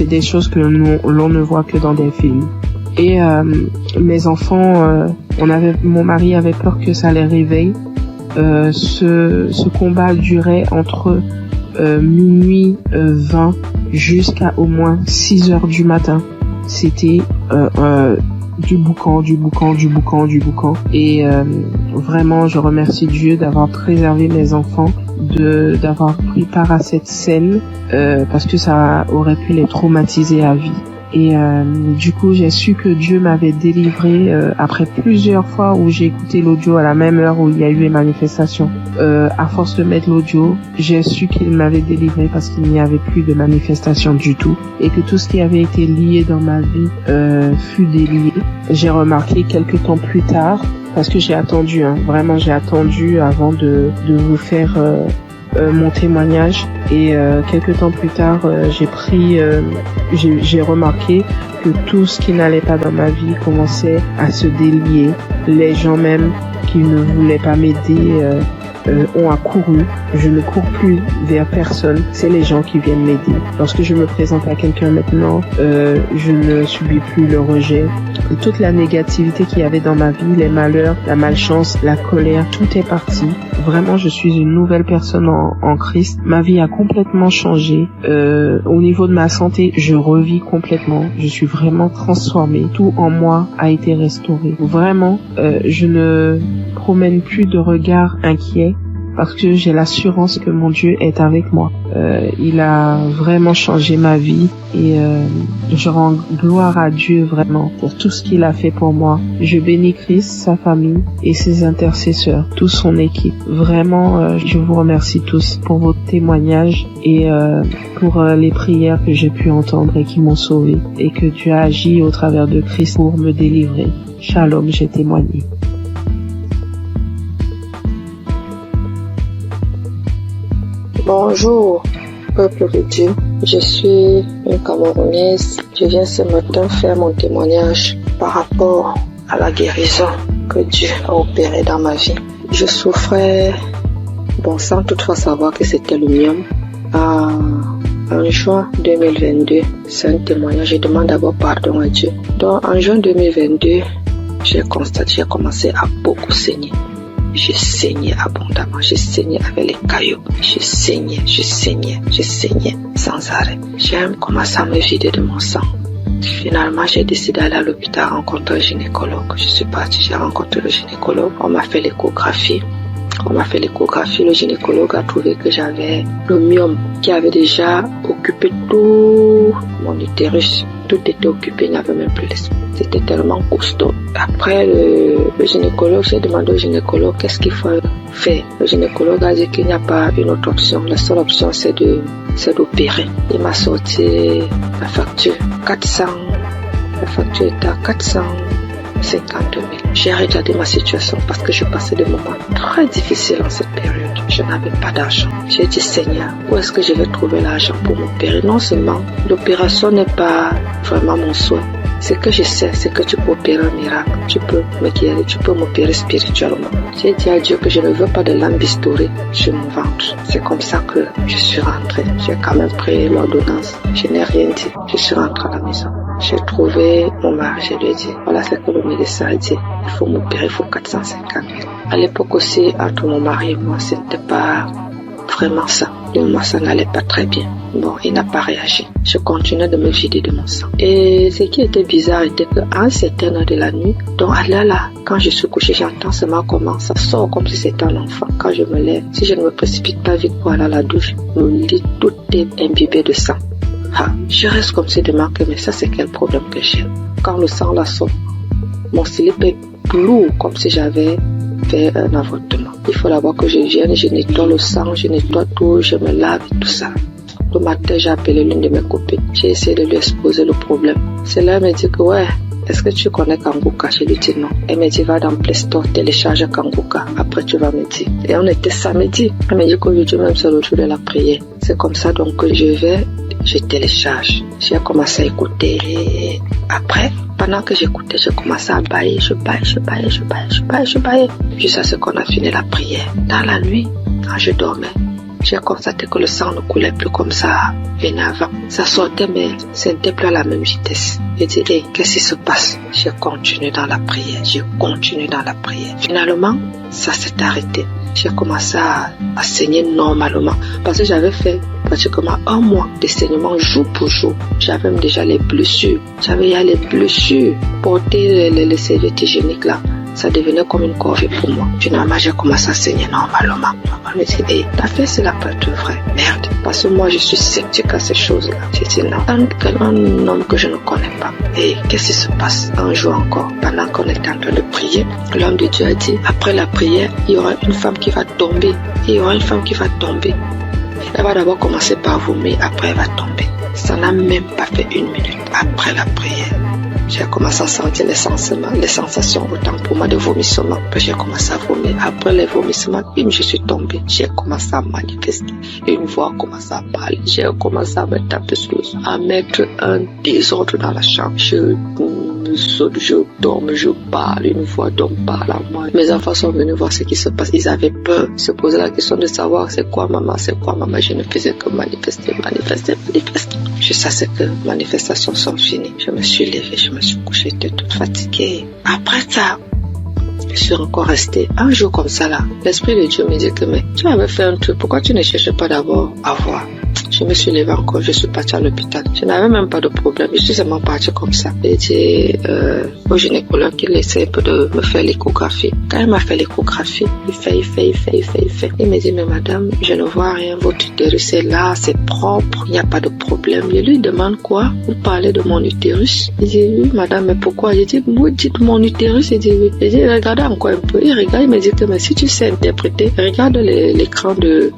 des choses que l'on ne voit que dans des films. Et mes enfants, mon mari avait peur que ça les réveille. Ce combat durait entre minuit 20 jusqu'à au moins 6 heures du matin. C'était du boucan. Et vraiment, je remercie Dieu d'avoir préservé mes enfants, d'avoir pris part à cette scène, parce que ça aurait pu les traumatiser à vie. Et du coup, j'ai su que Dieu m'avait délivré après plusieurs fois où j'ai écouté l'audio à la même heure où il y a eu les manifestations. À force de mettre l'audio, j'ai su qu'il m'avait délivré parce qu'il n'y avait plus de manifestations du tout et que tout ce qui avait été lié dans ma vie fut délié. J'ai remarqué quelques temps plus tard, parce que j'ai attendu, vraiment j'ai attendu avant de vous faire mon témoignage, et quelques temps plus tard j'ai remarqué que tout ce qui n'allait pas dans ma vie commençait à se délier. Les gens même qui ne voulaient pas m'aider ont accouru. Je ne cours plus vers personne, c'est les gens qui viennent m'aider. Lorsque je me présente à quelqu'un maintenant, je ne subis plus le rejet. Et toute la négativité qu'il y avait dans ma vie, les malheurs, la malchance, la colère, tout est parti. Vraiment, je suis une nouvelle personne en Christ. Ma vie a complètement changé. Au niveau de ma santé, je revis complètement. Je suis vraiment transformée. Tout en moi a été restauré. Vraiment, je ne promène plus de regard inquiet parce que j'ai l'assurance que mon Dieu est avec moi. Il a vraiment changé ma vie et je rends gloire à Dieu vraiment pour tout ce qu'il a fait pour moi. Je bénis Christ, sa famille et ses intercesseurs, toute son équipe. Vraiment, je vous remercie tous pour vos témoignages et pour les prières que j'ai pu entendre et qui m'ont sauvé et que Dieu a agi au travers de Christ pour me délivrer. Shalom, j'ai témoigné. Bonjour, peuple de Dieu. Je suis une Camerounaise. Je viens ce matin faire mon témoignage par rapport à la guérison que Dieu a opérée dans ma vie. Je souffrais, sans toutefois savoir que c'était le myome. En juin 2022, c'est un témoignage. Je demande d'abord pardon à Dieu. Donc en juin 2022, j'ai commencé à beaucoup saigner. Je saignais abondamment, je saignais avec les cailloux, je saignais sans arrêt. J'ai commencé à me vider de mon sang. Finalement, j'ai décidé d'aller à l'hôpital rencontrer un gynécologue. Je suis partie, j'ai rencontré le gynécologue. On m'a fait l'échographie. Le gynécologue a trouvé que j'avais le myome qui avait déjà occupé tout mon utérus. Tout était occupé, il n'y avait même plus l'espace. C'était tellement costaud. Après, le gynécologue, j'ai demandé au gynécologue qu'est-ce qu'il faut faire. Le gynécologue a dit qu'il n'y a pas une autre option. La seule option, c'est d'opérer. Il m'a sorti la facture. La facture était à 450 000. J'ai regardé ma situation parce que je passais des moments très difficiles en cette période. Je n'avais pas d'argent. J'ai dit, Seigneur, où est-ce que je vais trouver l'argent pour m'opérer? Non seulement l'opération n'est pas vraiment mon souhait. Ce que je sais, c'est que tu peux opérer un miracle. Tu peux me guérir, tu peux m'opérer spirituellement. J'ai dit à Dieu que je ne veux pas de lampe bistourée sur mon ventre. C'est comme ça que je suis rentrée. J'ai quand même pris l'ordonnance. Je n'ai rien dit. Je suis rentrée à la maison. J'ai trouvé mon mari, je lui ai dit, voilà ce que le médecin a dit. Il faut m'opérer, il faut 450 000. À l'époque aussi, entre mon mari et moi, c'était pas vraiment ça. Moi, ça n'allait pas très bien. Bon, il n'a pas réagi. Je continuais de me vider de mon sang. Et ce qui était bizarre était qu'à un certain heure de la nuit, donc là, quand je suis couchée, j'entends seulement comment ça sort comme si c'était un enfant. Quand je me lève, si je ne me précipite pas vite pour aller à la douche, mon lit, tout est imbibé de sang. Je reste comme si de marquer, mais ça c'est quel problème que j'ai? Quand le sang là sort, mon slip est lourd comme si j'avais fait un avortement. Il faut d'abord que je vienne, je nettoie le sang, je nettoie tout, je me lave et tout ça. Le matin, j'ai appelé l'une de mes copines. J'ai essayé de lui exposer le problème. Celle-là me dit que est-ce que tu connais Kanguka? Je lui dis non. Elle me dit va dans Play Store, télécharge Kanguka. Après tu vas me dire. Et on était samedi. Elle me dit qu'aujourd'hui même c'est le jour de la prière. C'est comme ça donc que je télécharge. J'ai commencé à écouter. Et après, pendant que j'écoutais, j'ai commencé à bailler. Je baillais. Jusqu'à ce qu'on a fini la prière. Dans la nuit, quand je dormais, j'ai constaté que le sang ne coulait plus comme ça venait avant. Ça sortait, mais ce n'était plus à la même vitesse. J'ai dit, qu'est-ce qui se passe? J'ai continué dans la prière. Finalement, ça s'est arrêté. J'ai commencé à saigner normalement. Parce que j'avais fait pratiquement un mois de saignement jour pour jour. J'avais même déjà les blessures. Porter les serviettes hygiéniques là, ça devenait comme une corvée pour moi. Finalement, j'ai commencé à saigner normalement. Je me dis, ta fait, c'est la peur de vrai. Merde. Parce que moi, je suis sceptique à ces choses-là. J'ai dit non. Un homme que je ne connais pas. Et qu'est-ce qui se passe? Un jour encore, pendant qu'on était en train de prier, l'homme de Dieu a dit, après la prière, il y aura une femme qui va tomber. Elle va d'abord commencer par vomir, après elle va tomber. Ça n'a même pas fait 1 minute après la prière. J'ai commencé à sentir les sensations autant pour moi de vomissement. Puis j'ai commencé à vomir. Après les vomissements, je suis tombée. J'ai commencé à manifester. Une voix a commencé à parler. J'ai commencé à me taper sur le sol, à mettre un désordre dans la chambre. Je saute, je dorme, je parle. Une voix d'homme parle à moi. Mes enfants sont venus voir ce qui se passe. Ils avaient peur. Ils se posaient la question de savoir c'est quoi maman. Je ne faisais que manifester. Jusqu'à ce que les manifestations sont finies. Je me suis levée, je me suis couchée, j'étais toute fatiguée. Après ça, je suis encore restée un jour comme ça là. L'Esprit de Dieu me dit que mais tu avais fait un truc, pourquoi tu ne cherchais pas d'abord à voir? Je me suis levée encore, je suis partie à l'hôpital. Je n'avais même pas de problème, je suis seulement partie comme ça. J'ai dit au gynécologue qu'il essaie de me faire l'échographie. Quand il m'a fait l'échographie, il fait. Il me dit, mais madame, je ne vois rien, votre utérus est là, c'est propre, il n'y a pas de problème. Je lui demande quoi? Vous parlez de mon utérus? Il dit, oui madame, mais pourquoi? J'ai dit, vous dites mon utérus? Il dit, oui. J'ai dit, regardez encore un peu. Il regarde, il me dit que mais si tu sais interpréter, regarde l'écran de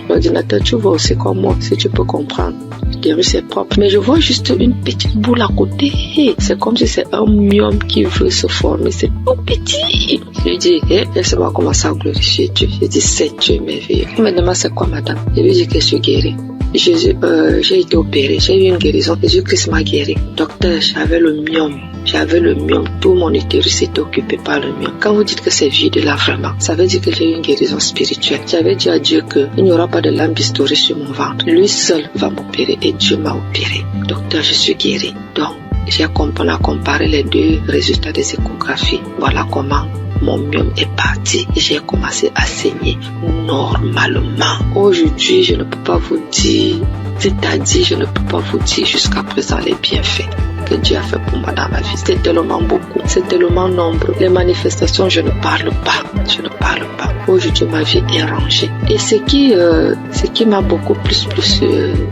l'ordinateur, tu vois aussi comme moi, si tu peux comprendre. L'utérus est propre. Mais je vois juste une petite boule à côté. C'est comme si c'est un myome qui veut se former. C'est tout petit. Je lui dis, laisse-moi commencer à glorifier Dieu. Je dis, c'est Dieu merveilleux. Il me demande, c'est quoi madame? Je lui dis que je suis guérie. j'ai été opérée, j'ai eu une guérison. Jésus-Christ m'a guéri. Docteur, j'avais le myome. Tout mon utérus était occupé par le myome. Quand vous dites que c'est vide là vraiment, ça veut dire que j'ai eu une guérison spirituelle. J'avais dit à Dieu qu'il n'y aura pas de lampe historique sur mon ventre. Lui seul va m'opérer et Dieu m'a opéré. Docteur, je suis guérie. Donc, on a comparé les deux résultats des échographies. Voilà comment mon myome est parti et j'ai commencé à saigner normalement. Aujourd'hui, je ne peux pas vous dire, c'est-à-dire, je ne peux pas vous dire jusqu'à présent les bienfaits que Dieu a fait pour moi dans ma vie. C'est tellement beaucoup, c'est tellement nombreux. Les manifestations, je ne parle pas. Aujourd'hui, ma vie est rangée. Et ce qui m'a beaucoup plus,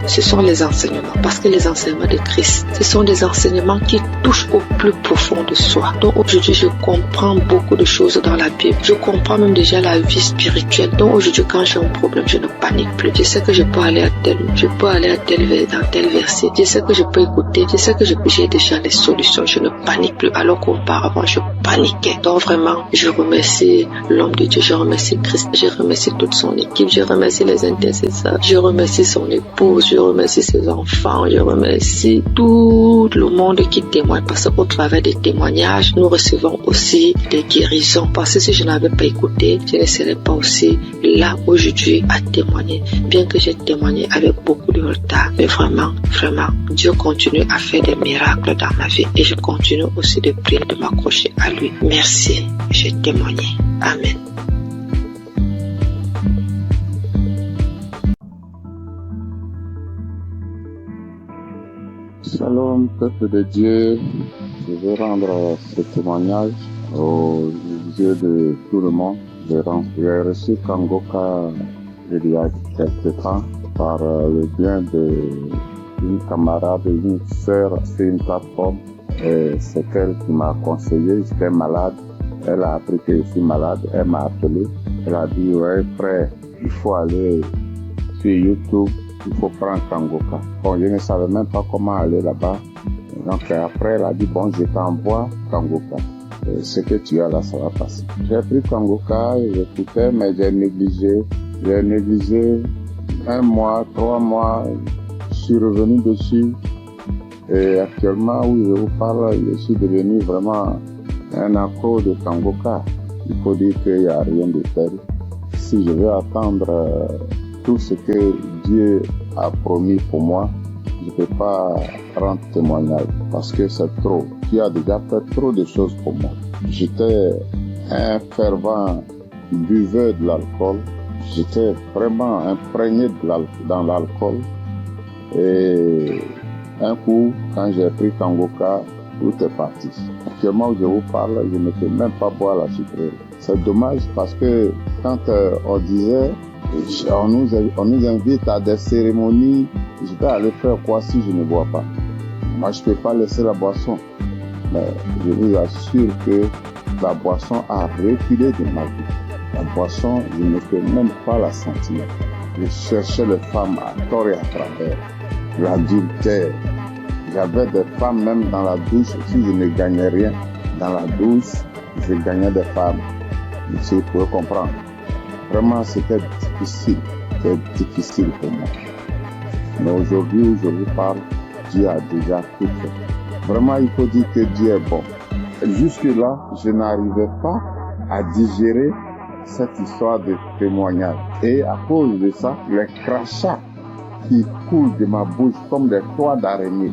ce sont les enseignements. Parce que les enseignements de Christ, ce sont des enseignements qui touchent au plus profond de soi. Donc aujourd'hui, je comprends beaucoup de choses dans la Bible. Je comprends même déjà la vie spirituelle. Donc aujourd'hui, quand j'ai un problème, je ne panique plus. Je sais que je peux aller dans tel verset. Je sais que je peux écouter. Je sais que j'ai déjà les solutions. Je ne panique plus. Alors qu'auparavant, je paniquais. Donc vraiment, je remercie l'homme de Dieu. Je remercie Christ. Je remercie toute son équipe. Je remercie les intercesseurs. Je remercie son épouse. Je remercie ses enfants. Je remercie tout le monde qui témoigne. Parce qu'au travers des témoignages, nous recevons aussi des guérisons. Parce que si je n'avais pas écouté, je ne serais pas aussi là aujourd'hui à témoigner. Bien que j'ai témoigné avec beaucoup de retard. Mais vraiment, Dieu continue à faire des miracles dans ma vie. Et je continue aussi de prier, de m'accrocher à lui. Merci. J'ai témoigné. Amen. Shalom, peuple de Dieu. Je veux rendre ce témoignage aux yeux de tout le monde. J'ai reçu Kangoka il y a quelques temps par le bien d'une camarade, une sœur sur une plateforme. Et c'est elle qui m'a conseillé. J'étais malade. Elle a appris que je suis malade. Elle m'a appelé. Elle a dit, ouais, frère, il faut aller sur YouTube. Il faut prendre Kangoka. Bon, je ne savais même pas comment aller là-bas. Donc après, elle a dit, bon, je t'envoie Kangoka. Ce que tu as là, ça va passer. J'ai pris Kangoka, j'écoutais, mais j'ai négligé. J'ai négligé 1 mois, 3 mois. Je suis revenu dessus. Et actuellement, où je vous parle, je suis devenu vraiment un accro de Kangoka. Il faut dire qu'il n'y a rien de tel. Si je veux attendre tout ce que Dieu a promis pour moi, je ne peux pas rendre témoignage parce que c'est trop. Dieu a déjà fait trop de choses pour moi. J'étais un fervent buveur de l'alcool. J'étais vraiment imprégné dans l'alcool. Et un coup, quand j'ai pris Kangoka, tout est parti. Actuellement, je vous parle, je ne peux même pas boire la sucrerie. C'est dommage parce que quand on disait, on nous invite à des cérémonies, je vais aller faire quoi si je ne bois pas? Moi, je ne peux pas laisser la boisson. Mais je vous assure que la boisson a reculé de ma vie. La boisson, je ne peux même pas la sentir. Je cherchais les femmes à tort et à travers. L'adultère. J'avais des femmes même dans la douche. Si je ne gagnais rien dans la douche, je gagnais des femmes. Si vous pouvez comprendre. Vraiment, c'était difficile. C'était difficile pour moi. Mais aujourd'hui, où je vous parle, Dieu a déjà tout fait. Vraiment, il faut dire que Dieu est bon. Jusque-là, je n'arrivais pas à digérer cette histoire de témoignage. Et à cause de ça, les crachats qui coulent de ma bouche comme des toits d'araignée.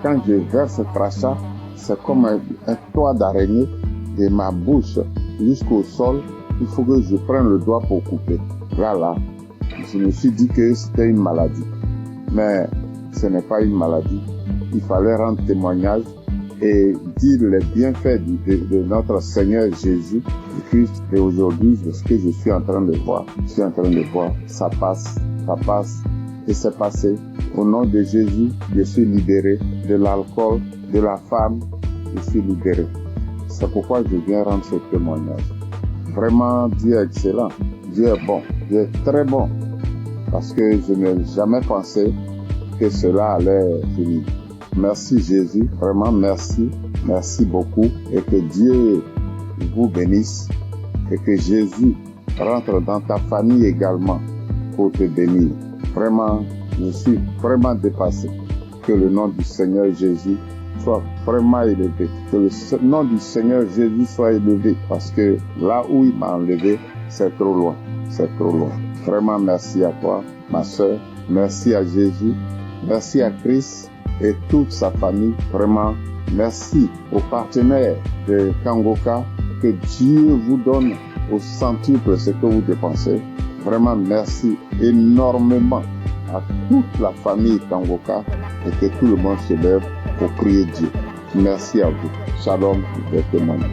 Quand je verse ce crachat, c'est comme un toit d'araignée de ma bouche jusqu'au sol. Il faut que je prenne le doigt pour couper. Là, je me suis dit que c'était une maladie. Mais ce n'est pas une maladie. Il fallait rendre témoignage et dire les bienfaits de notre Seigneur Jésus Christ. Et aujourd'hui, ce que je suis en train de voir, ça passe. Et c'est passé. Au nom de Jésus, je suis libéré de l'alcool, de la femme, je suis libéré. C'est pourquoi je viens rendre ce témoignage. Vraiment, Dieu est excellent. Dieu est bon. Dieu est très bon. Parce que je n'ai jamais pensé que cela allait finir. Merci Jésus. Vraiment, merci. Merci beaucoup. Et que Dieu vous bénisse. Et que Jésus rentre dans ta famille également pour te bénir. Vraiment, Je suis vraiment dépassé. Que le nom du Seigneur Jésus soit vraiment élevé. Que le nom du Seigneur Jésus soit élevé. Parce que là où il m'a enlevé, c'est trop loin. C'est trop loin. Vraiment merci à toi, ma sœur. Merci à Jésus. Merci à Christ et toute sa famille. Vraiment, merci aux partenaires de Kangoka. Que Dieu vous donne au centuple ce que vous dépensez. Vraiment, merci énormément à toute la famille Kangoka et que tout le monde se lève pour prier Dieu. Merci à vous. Shalom, les témoignages.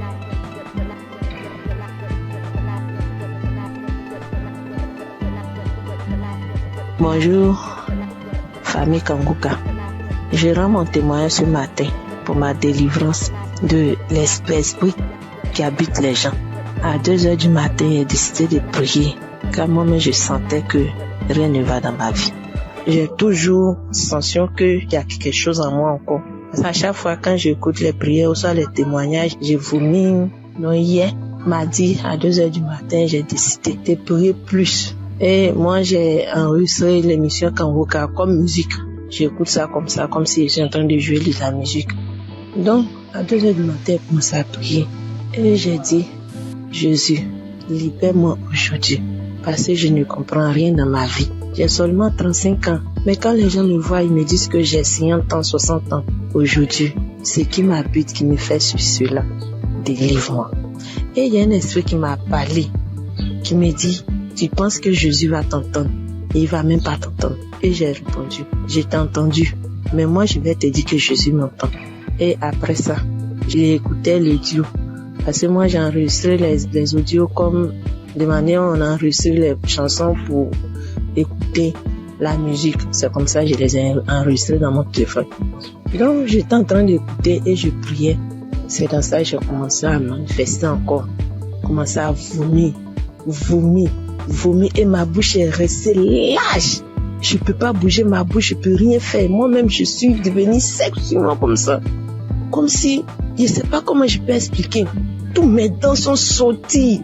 Bonjour, famille Kangoka. Je rends mon témoignage ce matin pour ma délivrance de l'esprit qui habite les gens. À 2h du matin, j'ai décidé de prier car moi-même je sentais que rien ne va dans ma vie. J'ai toujours sensation qu'il y a quelque chose en moi encore. Parce qu'à chaque fois quand j'écoute les prières ou soit les témoignages, je vomis. Donc hier, mardi, à 2h du matin, j'ai décidé de prier plus. Et moi, j'ai enregistré l'émission Kangoka comme musique. J'écoute ça, comme si j'étais en train de jouer de la musique. Donc, à 2h du matin, j'ai commencé à prier. Et j'ai dit, Jésus, libère-moi aujourd'hui. Parce que je ne comprends rien dans ma vie. J'ai seulement 35 ans. Mais quand les gens me voient, ils me disent que j'ai 50 ans, 60 ans. Aujourd'hui, ce qui m'habite, qui me fait sur cela, délivre-moi. Et il y a un esprit qui m'a parlé, qui me dit, tu penses que Jésus va t'entendre? Et il va même pas t'entendre. Et j'ai répondu, je t'ai entendu, mais moi je vais te dire que Jésus m'entend. Et après ça, j'ai écouté l'audio. Parce que moi j'ai enregistré les audios comme de manière on enregistre les chansons pour écouter la musique. C'est comme ça que je les ai enregistrées dans mon téléphone. Donc j'étais en train d'écouter et je priais. C'est dans ça que j'ai commencé à manifester encore. Commencé à vomir et ma bouche est restée lâche. Je peux pas bouger ma bouche, je peux rien faire. Moi-même, je suis devenue sec comme ça. Comme si, je sais pas comment je peux expliquer. Tous mes dents sont sorties.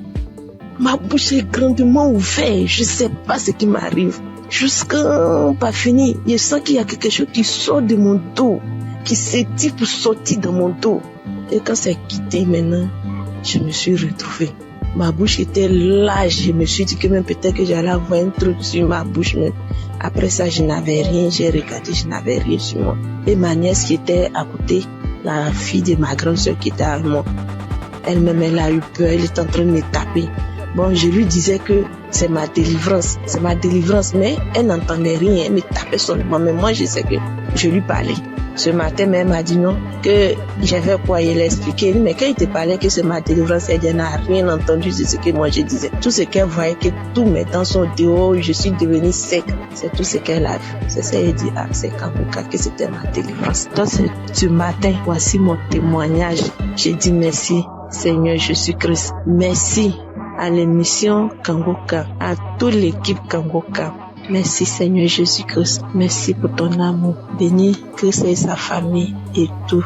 Ma bouche est grandement ouverte. Je sais pas ce qui m'arrive. Jusqu'à pas fini, je sens qu'il y a quelque chose qui sort de mon dos, qui s'étire pour sortir de mon dos. Et quand c'est quitté maintenant, je me suis retrouvée. Ma bouche était large. Je me suis dit que même peut-être que j'allais avoir un truc sur ma bouche. Mais après ça, je n'avais rien. J'ai regardé, je n'avais rien sur moi. Et ma nièce qui était à côté, la fille de ma grande soeur qui était avec moi, elle-même, elle a eu peur. Elle était en train de me taper. Bon, je lui disais que c'est ma délivrance. C'est ma délivrance. Mais elle n'entendait rien. Elle me tapait seulement. Mais moi, je sais que je lui parlais. Ce matin, même, elle m'a dit non, que j'avais quoi, il l'expliquer. Mais quand il te parlait que c'est ma délivrance, elle n'a rien entendu de ce que moi je disais. Tout ce qu'elle voyait, que tous mes dents sont dehors, je suis devenue sec. C'est tout ce qu'elle a vu. C'est ça, elle dit, ah, c'est Kangoka que c'était ma délivrance. Donc, ce matin, voici mon témoignage. J'ai dit merci, Seigneur Jésus-Christ. Merci à l'émission Kangoka, à toute l'équipe Kangoka. Merci Seigneur Jésus-Christ. Merci pour ton amour. Bénis Christ et sa famille et tous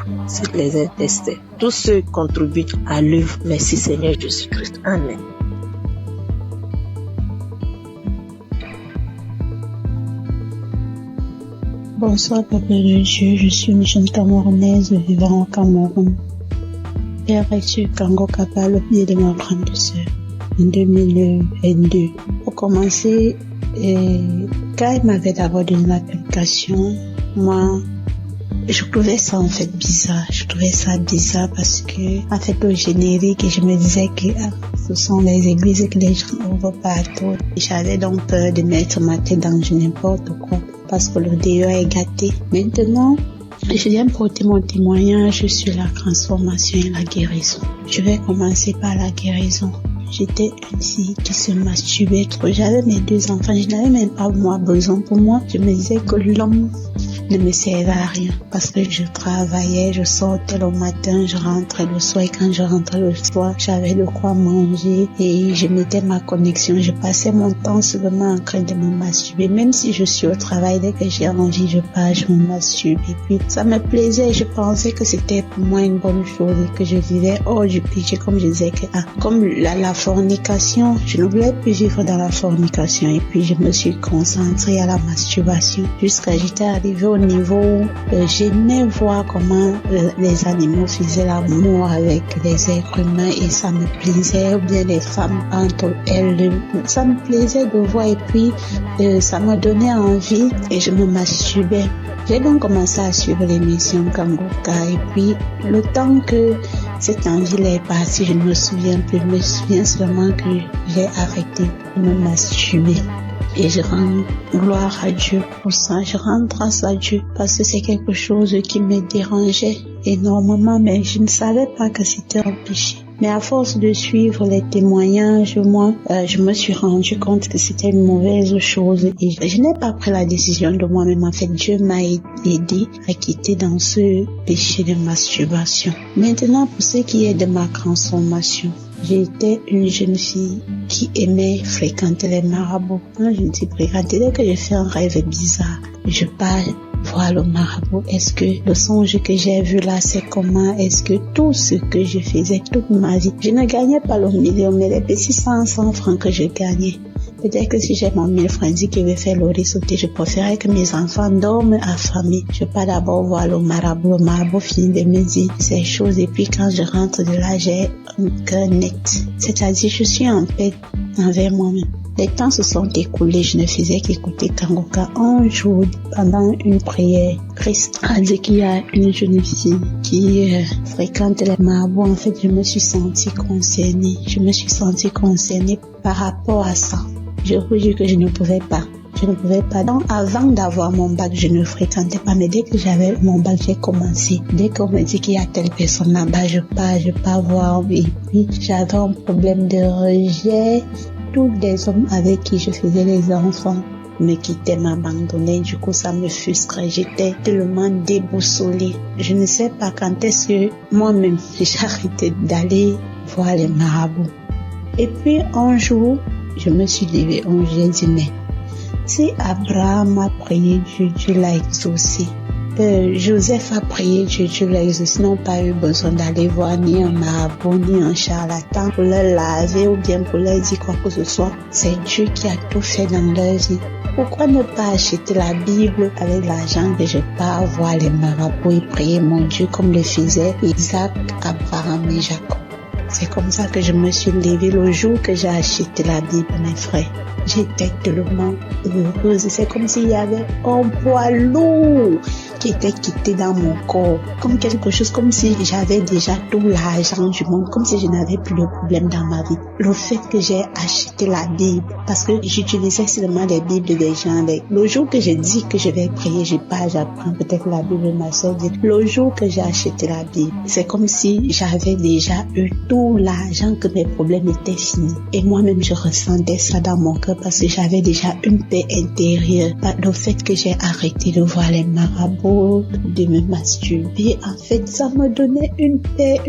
les intestins. Tous ceux qui contribuent à l'œuvre. Merci Seigneur Jésus-Christ. Amen. Bonsoir peuple de Dieu. Je suis une jeune Camerounaise vivant au Cameroun. J'ai reçu Kangoka par le biais de ma grande sœur en 2022. Pour commencer, quand il m'avait d'abord donné l'application, moi, je trouvais ça en fait bizarre. Je trouvais ça bizarre parce que, en fait, au générique, je me disais que ce sont les églises que les gens ouvrent partout. J'avais donc peur de mettre ma tête dans n'importe quoi parce que le Dieu est gâté. Maintenant, je viens porter mon témoignage sur la transformation et la guérison. Je vais commencer par la guérison. J'étais une fille qui se masturbait trop. J'avais mes 2 enfants. Je n'avais même pas moi besoin pour moi. Je me disais que l'homme ne me servait à rien parce que je travaillais, je sortais le matin, je rentrais le soir et quand je rentrais le soir, j'avais de quoi manger et je mettais ma connexion. Je passais mon temps seulement en train de me masturber. Même si je suis au travail, dès que j'ai envie, je pars, je me masturbe. Et puis ça me plaisait, je pensais que c'était pour moi une bonne chose et que je vivais hors du péché, comme je disais que comme la fornication, je ne voulais plus vivre dans la fornication et puis je me suis concentrée à la masturbation jusqu'à j'étais arrivée au niveau où j'aimais voir comment les animaux faisaient l'amour avec les êtres humains et ça me plaisait, ou bien les femmes entre elles, ça me plaisait de voir et puis ça me donnait envie et je me masturbais. J'ai donc commencé à suivre l'émission Kangoka et puis le temps que cette envie est partie, je ne me souviens plus, je me souviens seulement que j'ai arrêté de me masturber. Et je rends gloire à Dieu pour ça, je rends grâce à Dieu parce que c'est quelque chose qui me dérangeait énormément, mais je ne savais pas que c'était un péché. Mais à force de suivre les témoignages, moi, je me suis rendu compte que c'était une mauvaise chose et je n'ai pas pris la décision de moi-même. En fait, Dieu m'a aidé à quitter dans ce péché de masturbation. Maintenant, pour ce qui est de ma transformation, j'étais une jeune fille qui aimait fréquenter les marabouts. Quand je dis fréquenter, dès que je fais un rêve bizarre, je pars voir le marabout. Est-ce que le songe que j'ai vu là, c'est comment? Est-ce que tout ce que je faisais toute ma vie, je ne gagnais pas le million, mais les petits 100 francs que je gagnais. Peut-être que si j'ai mon 1000 francs qui veut faire l'oreille sauter, je préférais que mes enfants dorment affamés. Je pars d'abord voir le marabout finit de me dire ces choses et puis quand je rentre de là, j'ai un cœur net. C'est-à-dire, je suis en paix envers moi-même. Les temps se sont écoulés, je ne faisais qu'écouter Kangoka. Un jour, pendant une prière, Christ a dit qu'il y a une jeune fille qui fréquente les marabouts. En fait, je me suis sentie concernée. Je me suis sentie concernée par rapport à ça. Je vous dis que je ne pouvais pas. Donc, avant d'avoir mon bac, je ne fréquentais pas. Mais dès que j'avais mon bac, j'ai commencé. Dès qu'on me dit qu'il y a telle personne là-bas, je pars voir. Et puis, j'avais un problème de rejet. Tous les hommes avec qui je faisais les enfants me quittaient, m'abandonnaient. Du coup, ça me frustrait. J'étais tellement déboussolée. Je ne sais pas quand est-ce que moi-même, j'ai arrêté d'aller voir les marabouts. Et puis, un jour, je me suis levée. J'ai dit, mais si Abraham a prié, Dieu l'a exaucé. Joseph a prié, Dieu l'a exaucé. Ils n'ont pas eu besoin d'aller voir ni un marabout, ni un charlatan pour leur laver ou bien pour leur dire quoi que ce soit. C'est Dieu qui a tout fait dans leur vie. Pourquoi ne pas acheter la Bible avec l'argent que je pars voir les marabouts et prier mon Dieu comme le faisaient Isaac, Abraham et Jacob? C'est comme ça que je me suis levée le jour que j'ai acheté la Bible, mes frères. J'étais tellement heureuse. C'est comme s'il y avait un poids lourd qui était quitté dans mon corps. Comme quelque chose, comme si j'avais déjà tout l'argent du monde, comme si je n'avais plus de problème dans ma vie. Le fait que j'ai acheté la Bible, parce que j'utilisais seulement les Bibles des gens. Le jour que j'ai dit que je vais prier, j'apprends peut-être la Bible de ma soeur dit. Le jour que j'ai acheté la Bible, c'est comme si j'avais déjà eu tout l'argent, que mes problèmes étaient finis. Et moi-même, je ressentais ça dans mon cœur parce que j'avais déjà une paix intérieure. Le fait que j'ai arrêté de voir les marabouts, de me masturber, en fait, ça me donnait une paix,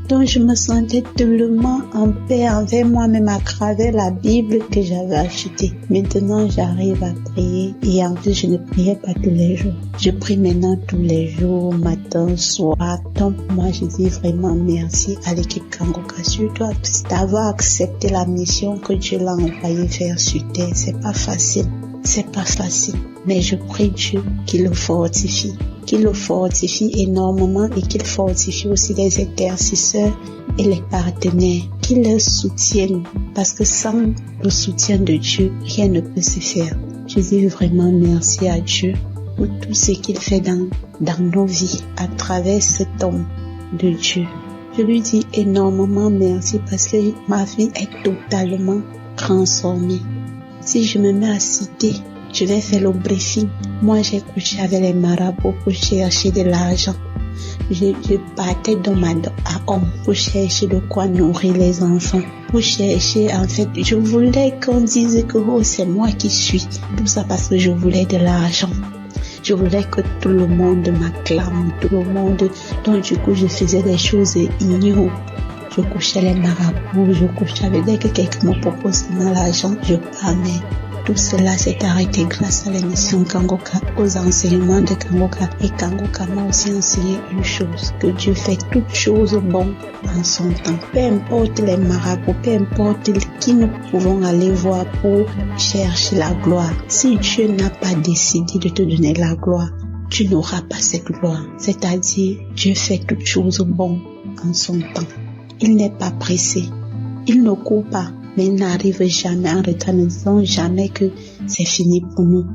dont je me sentais tellement en paix envers moi-même à travers la Bible que j'avais achetée. Maintenant, j'arrive à prier et en plus, je ne priais pas tous les jours. Je prie maintenant tous les jours, matin, soir. Donc, moi, je dis vraiment merci à l'équipe Kangoka, surtout d'avoir accepté la mission que Dieu l'a envoyé faire sur terre. C'est pas facile. Mais je prie Dieu qu'il le fortifie énormément et qu'il fortifie aussi les intercesseurs et les partenaires, qu'il les soutienne parce que sans le soutien de Dieu, rien ne peut se faire. Je dis vraiment merci à Dieu pour tout ce qu'il fait dans nos vies à travers cet homme de Dieu. Je lui dis énormément merci parce que ma vie est totalement transformée. Si je me mets à citer, je vais faire le briefing. Moi, j'ai couché avec les marabouts pour chercher de l'argent. Je partais à homme pour chercher de quoi nourrir les enfants. Pour chercher, en fait, je voulais qu'on dise que c'est moi qui suis. Tout ça parce que je voulais de l'argent. Je voulais que tout le monde m'acclame, tout le monde. Donc du coup, je faisais des choses ignobles. Je couchais les marabouts, je couchais dès que quelqu'un me propose de l'argent, je prenais. Tout cela s'est arrêté grâce à l'émission Kangoka, aux enseignements de Kangoka. Et Kangoka m'a aussi enseigné une chose, que Dieu fait toutes choses bonnes en son temps. Peu importe les marabouts, peu importe qui nous pouvons aller voir pour chercher la gloire. Si Dieu n'a pas décidé de te donner la gloire, tu n'auras pas cette gloire. C'est-à-dire, Dieu fait toutes choses bonnes en son temps. Il n'est pas pressé. Il ne court pas, mais il n'arrive jamais en retard. Ne disons jamais que c'est fini pour nous.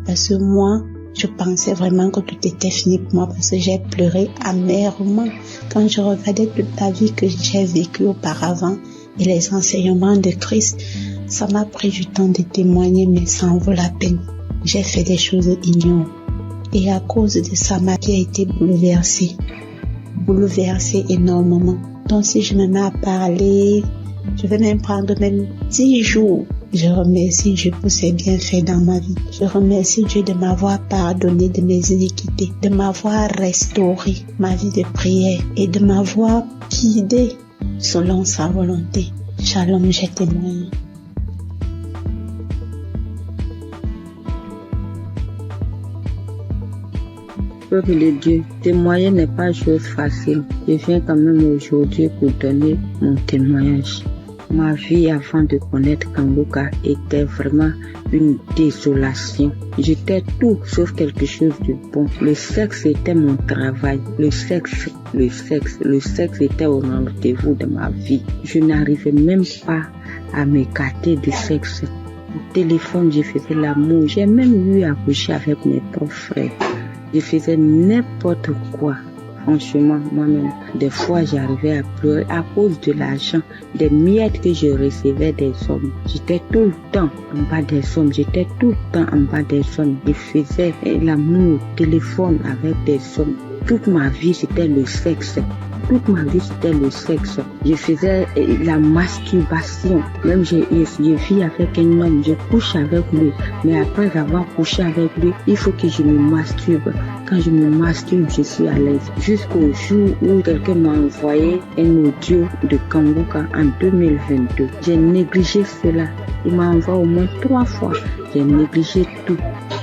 Parce que moi, je pensais vraiment que tout était fini pour moi parce que j'ai pleuré amèrement quand je regardais toute la vie que j'ai vécue auparavant et les enseignements de Christ. Ça m'a pris du temps de témoigner, mais ça en vaut la peine. J'ai fait des choses ignobles. Et à cause de ça, ma vie a été bouleversée énormément. Donc si je me mets à parler, je vais même prendre 10 jours. Je remercie Dieu pour ses bienfaits dans ma vie. Je remercie Dieu de m'avoir pardonné de mes iniquités, de m'avoir restauré ma vie de prière et de m'avoir guidé selon sa volonté. Shalom, je témoigne. Peuple de Dieu, témoigner n'est pas chose facile. Je viens quand même aujourd'hui pour donner mon témoignage. Ma vie avant de connaître Kangoka était vraiment une désolation. J'étais tout sauf quelque chose de bon. Le sexe était mon travail. Le sexe était au rendez-vous de ma vie. Je n'arrivais même pas à m'écarter du sexe. Au téléphone, je faisais l'amour. J'ai même eu à coucher avec mes propres frères. Je faisais n'importe quoi. Franchement, moi-même, des fois, j'arrivais à pleurer à cause de l'argent, des miettes que je recevais des hommes. J'étais tout le temps en bas des hommes. Je faisais l'amour au téléphone avec des hommes. Toute ma vie, c'était le sexe. Je faisais la masturbation. Même je vis avec un homme, je couche avec lui. Mais après avoir couché avec lui, il faut que je me masturbe. Quand je me masturbe, je suis à l'aise. Jusqu'au jour où quelqu'un m'a envoyé un audio de Kangoka en 2022. J'ai négligé cela. Il m'a envoyé au moins 3 fois. J'ai négligé tout.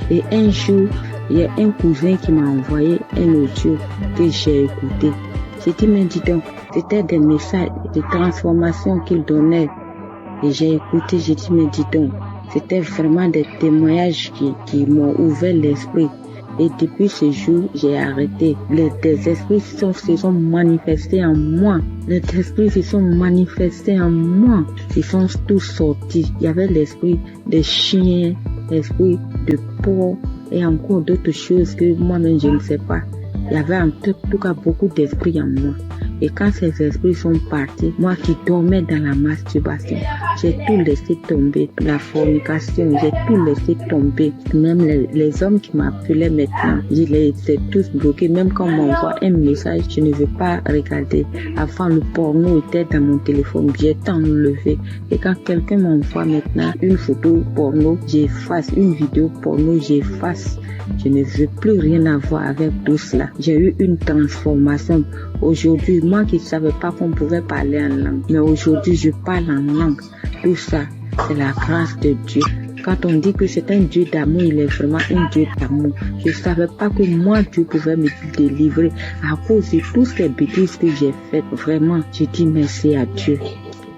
Et un jour, il y a un cousin qui m'a envoyé un audio que j'ai écouté. J'ai dit, mais dis donc, c'était des messages de transformation qu'il donnait. Et j'ai écouté, j'ai dit, mais dis donc, c'était vraiment des témoignages qui m'ont ouvert l'esprit. Et depuis ce jour, j'ai arrêté. Les esprits se sont manifestés en moi. Ils sont tous sortis. Il y avait l'esprit de chien, l'esprit de porc et encore d'autres choses que moi-même je ne sais pas. Il y avait en tout cas beaucoup d'esprits en moi. Et quand ces esprits sont partis, moi qui dormais dans la masturbation, j'ai tout laissé tomber. La fornication, j'ai tout laissé tomber. Même les hommes qui m'appelaient maintenant, je les ai tous bloqués. Même quand on m'envoie un message, je ne veux pas regarder. Avant, le porno était dans mon téléphone, j'ai enlevé. Et quand quelqu'un m'envoie maintenant une photo porno, j'efface. Une vidéo porno, j'efface. Je ne veux plus rien avoir avec tout cela. J'ai eu une transformation. Aujourd'hui, moi qui ne savais pas qu'on pouvait parler en langue, mais aujourd'hui je parle en langue. Tout ça, c'est la grâce de Dieu. Quand on dit que c'est un Dieu d'amour, il est vraiment un Dieu d'amour. Je ne savais pas que moi, Dieu pouvait me délivrer à cause de toutes ces bêtises que j'ai faites. Vraiment, je dis merci à Dieu.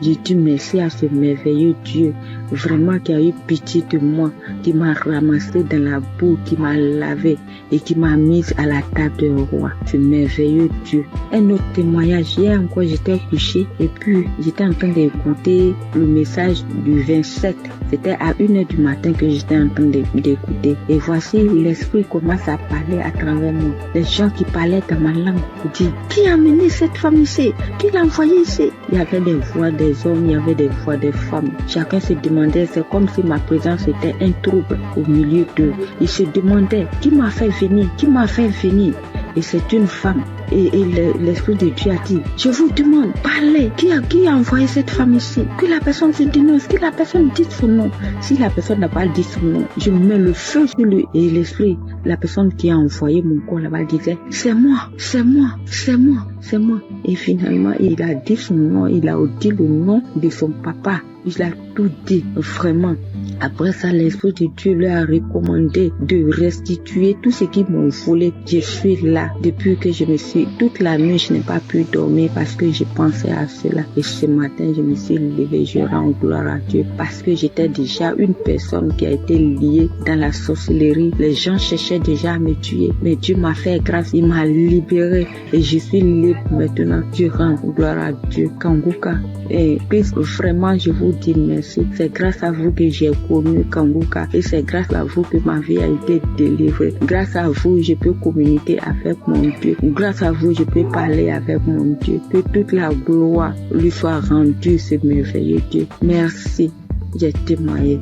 Je dis merci à ce merveilleux Dieu, vraiment qui a eu pitié de moi, qui m'a ramassé dans la boue, qui m'a lavé et qui m'a mise à la table de roi. Ce merveilleux Dieu. Un autre témoignage, hier encore j'étais couchée et puis j'étais en train d'écouter le message du 27. C'était à 1h du matin que j'étais en train d'écouter. Et voici l'esprit commence à parler à travers moi. Les gens qui parlaient dans ma langue disent, qui a amené cette femme ici? Qui l'a envoyée ici? Il y avait des voix des hommes, il y avait des voix des femmes. Chacun se demandait, c'est comme si ma présence était un trouble au milieu d'eux. Ils se demandaient, qui m'a fait venir? Qui m'a fait venir? Et c'est une femme. Et l'Esprit de Dieu a dit, je vous demande, parlez. Qui a envoyé cette femme ici? Que la personne se dénonce, que la personne dise son nom. Si la personne n'a pas dit son nom, je mets le feu sur lui. Et l'Esprit la personne qui a envoyé mon corps là-bas disait « C'est moi, c'est moi, c'est moi, c'est moi ». Et finalement, il a dit son nom, il a dit le nom de son papa. Il a tout dit, vraiment. Après ça, l'Esprit de Dieu leur a recommandé de restituer tout ce qu'ils m'ont volé. Je suis là depuis que je me suis... Toute la nuit, je n'ai pas pu dormir parce que je pensais à cela. Et ce matin, je me suis levée, je rends gloire à Dieu parce que j'étais déjà une personne qui a été liée dans la sorcellerie. Les gens cherchaient déjà à me tuer. Mais Dieu m'a fait grâce, il m'a libérée et je suis libre maintenant. Je rends gloire à Dieu. Kanguka. Et puis, vraiment, je vous dis merci. C'est grâce à vous que j'ai connu Kanguka et c'est grâce à vous que ma vie a été délivrée. Grâce à vous, je peux communiquer avec mon Dieu. Grâce à vous, je peux parler avec mon Dieu. Que toute la gloire lui soit rendue, ce merveilleux Dieu. Merci. J'ai témoigné.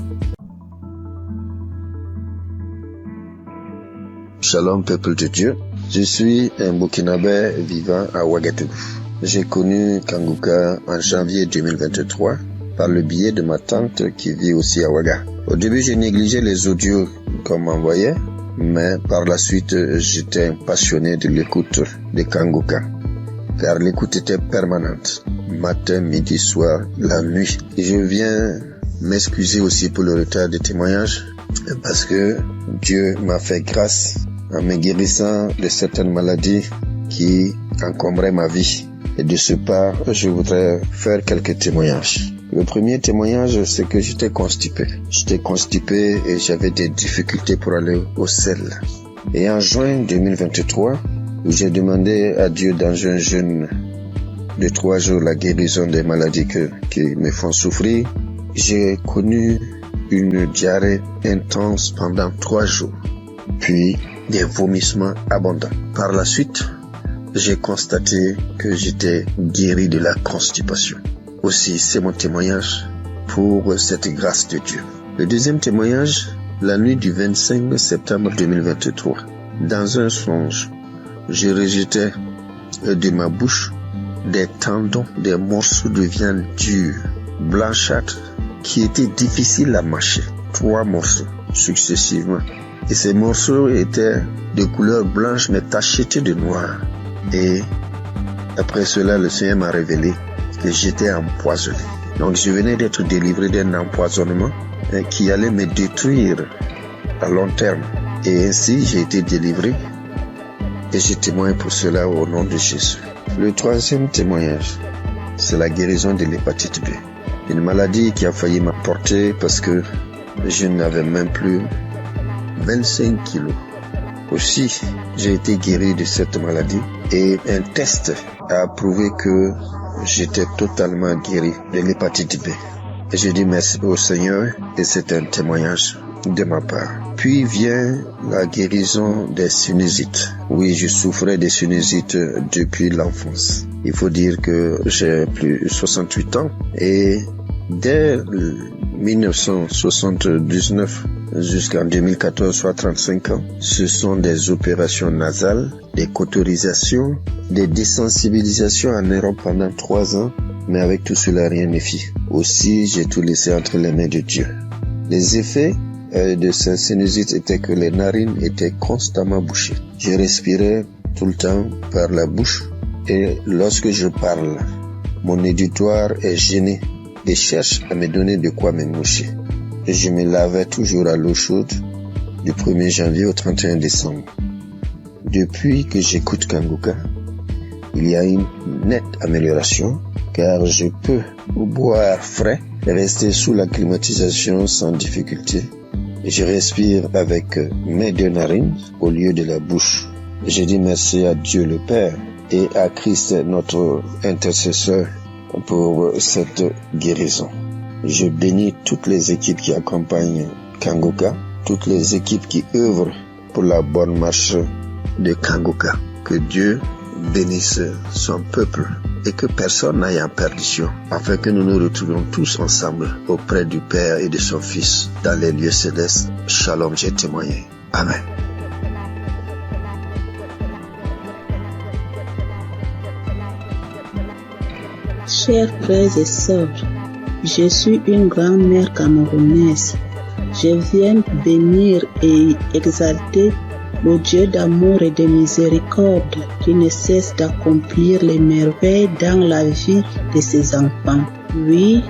Shalom, peuple de Dieu. Je suis un Burkinabé vivant à Ouagadougou. J'ai connu Kanguka en janvier 2023 par le biais de ma tante qui vit aussi à Ouaga. Au début, j'ai négligé les audios qu'on m'envoyait, mais par la suite, j'étais passionné de l'écoute de Kanguka, car l'écoute était permanente, matin, midi, soir, la nuit. Et je viens m'excuser aussi pour le retard de témoignage, parce que Dieu m'a fait grâce en me guérissant de certaines maladies qui encombraient ma vie. Et de ce pas, je voudrais faire quelques témoignages. Le premier témoignage, c'est que j'étais constipé. J'étais constipé et j'avais des difficultés pour aller au sel. Et en juin 2023, où j'ai demandé à Dieu dans un jeûne de 3 jours la guérison des maladies qui me font souffrir, j'ai connu une diarrhée intense pendant 3 jours, puis des vomissements abondants. Par la suite, j'ai constaté que j'étais guéri de la constipation. Aussi, c'est mon témoignage pour cette grâce de Dieu. Le deuxième témoignage, la nuit du 25 septembre 2023. Dans un songe, je rejetais de ma bouche des tendons, des morceaux de viande dure, blanchâtre, qui étaient difficiles à mâcher. 3 morceaux successivement. Et ces morceaux étaient de couleur blanche mais tachetés de noir. Et après cela, le Seigneur m'a révélé que j'étais empoisonné. Donc je venais d'être délivré d'un empoisonnement qui allait me détruire à long terme. Et ainsi, j'ai été délivré et je témoigne pour cela au nom de Jésus. Le troisième témoignage, c'est la guérison de l'hépatite B. Une maladie qui a failli m'emporter parce que je n'avais même plus 25 kilos. Aussi, j'ai été guéri de cette maladie et un test a prouvé que j'étais totalement guéri de l'hépatite B. Et je dis merci au Seigneur et c'est un témoignage de ma part. Puis vient la guérison des sinusites. Oui, je souffrais des sinusites depuis l'enfance. Il faut dire que j'ai plus de 68 ans et dès 1979 jusqu'en 2014, soit 35 ans, ce sont des opérations nasales, des cauterisations, des désensibilisations en Europe pendant 3 ans, mais avec tout cela, rien ne fit. Aussi, j'ai tout laissé entre les mains de Dieu. Les effets de ces sinusites étaient que les narines étaient constamment bouchées. Je respirais tout le temps par la bouche et lorsque je parle, mon auditoire est gêné et cherche à me donner de quoi me moucher. Et je me lavais toujours à l'eau chaude du 1er janvier au 31 décembre. Depuis que j'écoute Kanguka, il y a une nette amélioration car je peux boire frais et rester sous la climatisation sans difficulté. Et je respire avec mes 2 narines au lieu de la bouche. Je dis merci à Dieu le Père et à Christ notre intercesseur pour cette guérison. Je bénis toutes les équipes qui accompagnent Kanguka, toutes les équipes qui œuvrent pour la bonne marche de Kanguka. Que Dieu bénisse son peuple et que personne n'aille en perdition, afin que nous nous retrouvions tous ensemble auprès du Père et de son Fils dans les lieux célestes. Shalom, j'ai témoigné. Amen. Chers frères et sœurs, je suis une grand-mère camerounaise. Je viens bénir et exalter le Dieu d'amour et de miséricorde qui ne cesse d'accomplir les merveilles dans la vie de ses enfants. Oui,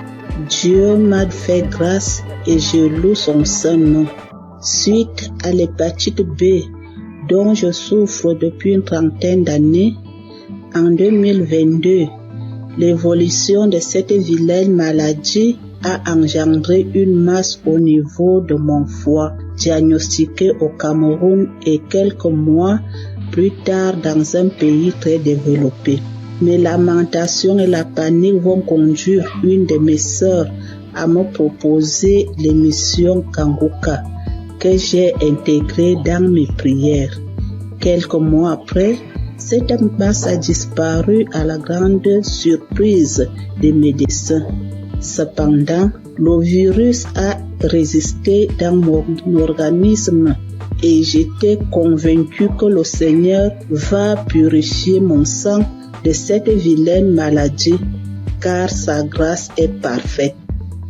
Dieu m'a fait grâce et je loue son saint nom. Suite à l'hépatite B dont je souffre depuis une trentaine d'années, en 2022, l'évolution de cette vilaine maladie a engendré une masse au niveau de mon foie, diagnostiquée au Cameroun et quelques mois plus tard dans un pays très développé. Mes lamentations et la panique vont conduire une de mes sœurs à me proposer l'émission Kangoka que j'ai intégrée dans mes prières. Quelques mois après, cette masse a disparu à la grande surprise des médecins. Cependant, le virus a résisté dans mon organisme et j'étais convaincu que le Seigneur va purifier mon sang de cette vilaine maladie, car sa grâce est parfaite.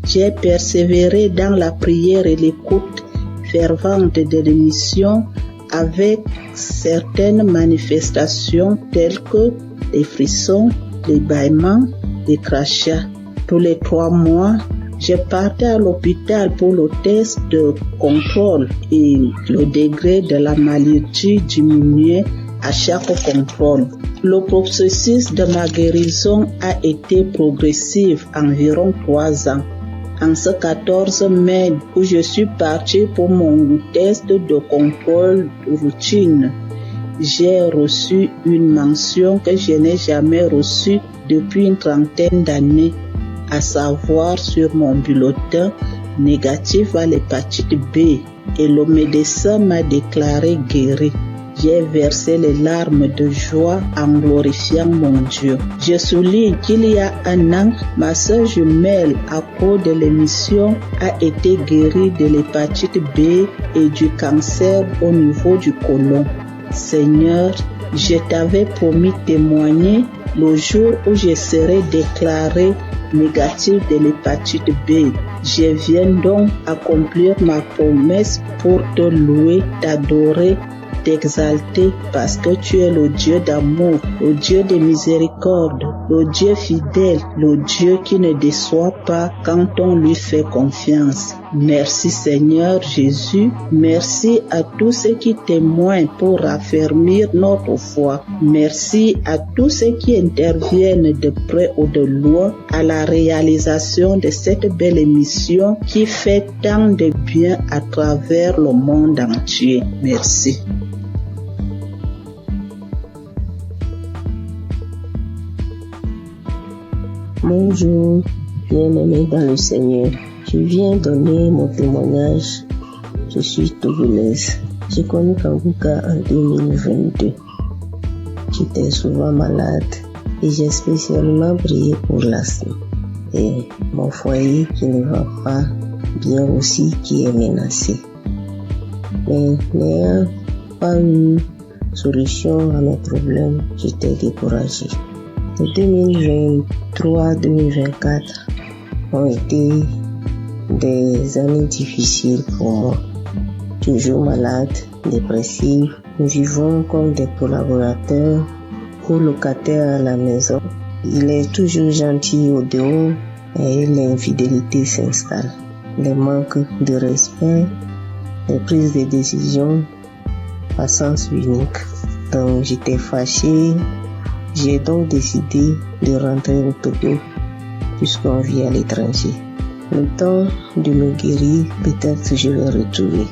J'ai persévéré dans la prière et l'écoute fervente de l'émission avec certaines manifestations telles que les frissons, les bâillements, les crachats. Tous les 3 mois, je partais à l'hôpital pour le test de contrôle et le degré de la maladie diminuait à chaque contrôle. Le processus de ma guérison a été progressif, environ 3 ans. En ce 14 mai où je suis partie pour mon test de contrôle routine, j'ai reçu une mention que je n'ai jamais reçue depuis une trentaine d'années, à savoir sur mon bulletin négatif à l'hépatite B, et le médecin m'a déclaré guéri. J'ai versé les larmes de joie en glorifiant mon Dieu. Je souligne qu'il y a 1 an, ma sœur jumelle, à cause de l'émission, a été guérie de l'hépatite B et du cancer au niveau du côlon. Seigneur, je t'avais promis témoigner le jour où je serai déclarée négative de l'hépatite B. Je viens donc accomplir ma promesse pour te louer, t'adorer, t'exalter parce que tu es le Dieu d'amour, le Dieu de miséricorde, le Dieu fidèle, le Dieu qui ne déçoit pas quand on lui fait confiance. Merci Seigneur Jésus, merci à tous ceux qui témoignent pour raffermir notre foi. Merci à tous ceux qui interviennent de près ou de loin à la réalisation de cette belle émission qui fait tant de bien à travers le monde entier. Merci. Bonjour, bien-aimés dans le Seigneur. Je viens donner mon témoignage. Je suis togolaise. J'ai connu Kangoka en 2022. J'étais souvent malade et j'ai spécialement prié pour l'asthme. Et mon foyer qui ne va pas bien aussi qui est menacé. Mais n'ayant pas eu solution à mes problèmes, j'étais découragée. Les 2023-2024 ont été des années difficiles pour moi. Toujours malade, dépressive, nous vivons comme des collaborateurs ou locataires à la maison. Il est toujours gentil au dehors et l'infidélité s'installe. Les manques de respect, les prises de décision à sens unique. Donc j'étais fâchée. J'ai donc décidé de rentrer au Togo puisqu'on vit à l'étranger. Le temps de me guérir, peut-être je vais retrouver.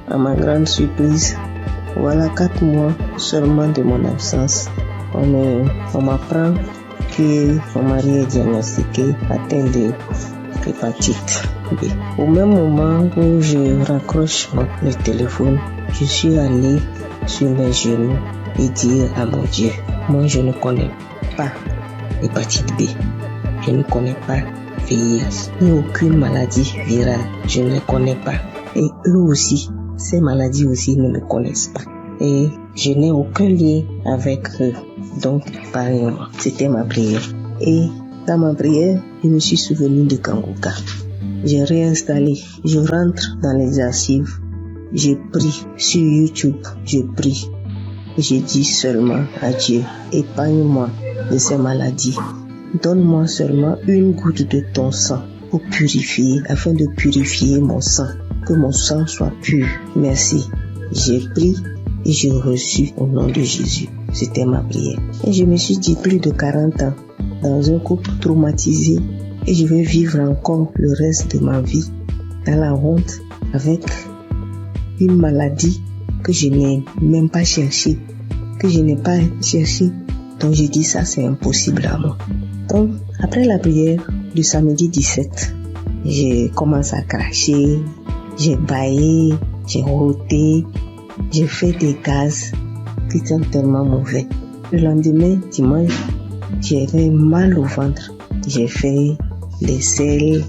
À ma grande surprise, voilà 4 mois seulement de mon absence. On m'apprend que mon mari est diagnostiqué atteint de l'hépatite B. Au même moment où je raccroche le téléphone, je suis allée sur mes genoux et dire à mon Dieu, moi je ne connais pas l'hépatite B, je ne connais pas VIH, ni aucune maladie virale, je ne les connais pas. Et eux aussi, ces maladies aussi ne me connaissent pas. Et je n'ai aucun lien avec eux. Donc, parlez-moi. C'était ma prière. Et dans ma prière, je me suis souvenu de Kangoka. J'ai réinstallé. Je rentre dans les archives. j'ai pris sur YouTube, je prie. Je dis seulement à Dieu, épargne-moi de ces maladies. Donne-moi seulement une goutte de ton sang pour purifier, afin de purifier mon sang, que mon sang soit pur. Merci. J'ai pris et j'ai reçu au nom de Jésus. C'était ma prière. Et je me suis dit, plus de 40 ans, dans un couple traumatisé, et je vais vivre encore le reste de ma vie dans la honte, avec une maladie que je n'ai même pas cherchée, que je n'ai pas cherché. Donc je dis ça, c'est impossible à moi. Donc après la prière du samedi 17, j'ai commencé à cracher, j'ai bâillé, j'ai roté, j'ai fait des gaz qui sont tellement mauvais. Le lendemain, dimanche, j'avais mal au ventre. J'ai fait des selles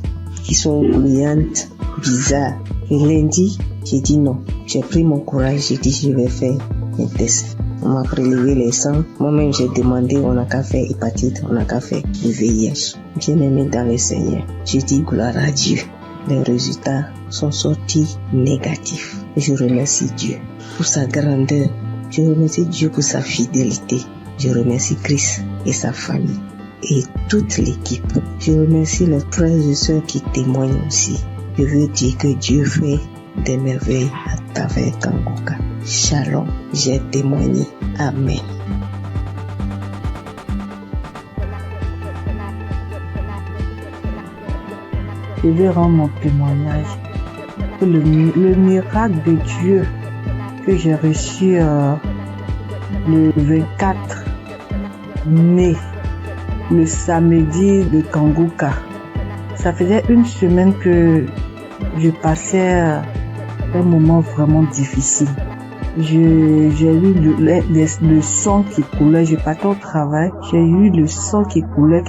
qui sont gluantes, bizarres. Le lundi, j'ai dit non. J'ai pris mon courage, j'ai dit je vais faire un test. On m'a prélevé les sangs. Moi-même, j'ai demandé, on n'a qu'à faire hépatite, on n'a qu'à faire le VIH. Bien aimé dans le Seigneur. J'ai dit gloire à Dieu. Les résultats sont sortis négatifs. Je remercie Dieu pour sa grandeur. Je remercie Dieu pour sa fidélité. Je remercie Christ et sa famille et toute l'équipe. Je remercie les frères et sœurs qui témoignent aussi. Je veux dire que Dieu fait des merveilles à travers Kangoka. Shalom, j'ai témoigné. Amen. Je vais rendre mon témoignage. Le miracle de Dieu que j'ai reçu le 24 mai, le samedi de Kangoka. Ça faisait une semaine que je passais un moment vraiment difficile. J'ai eu le sang qui coulait, je partais au travail, j'ai eu le sang qui coulait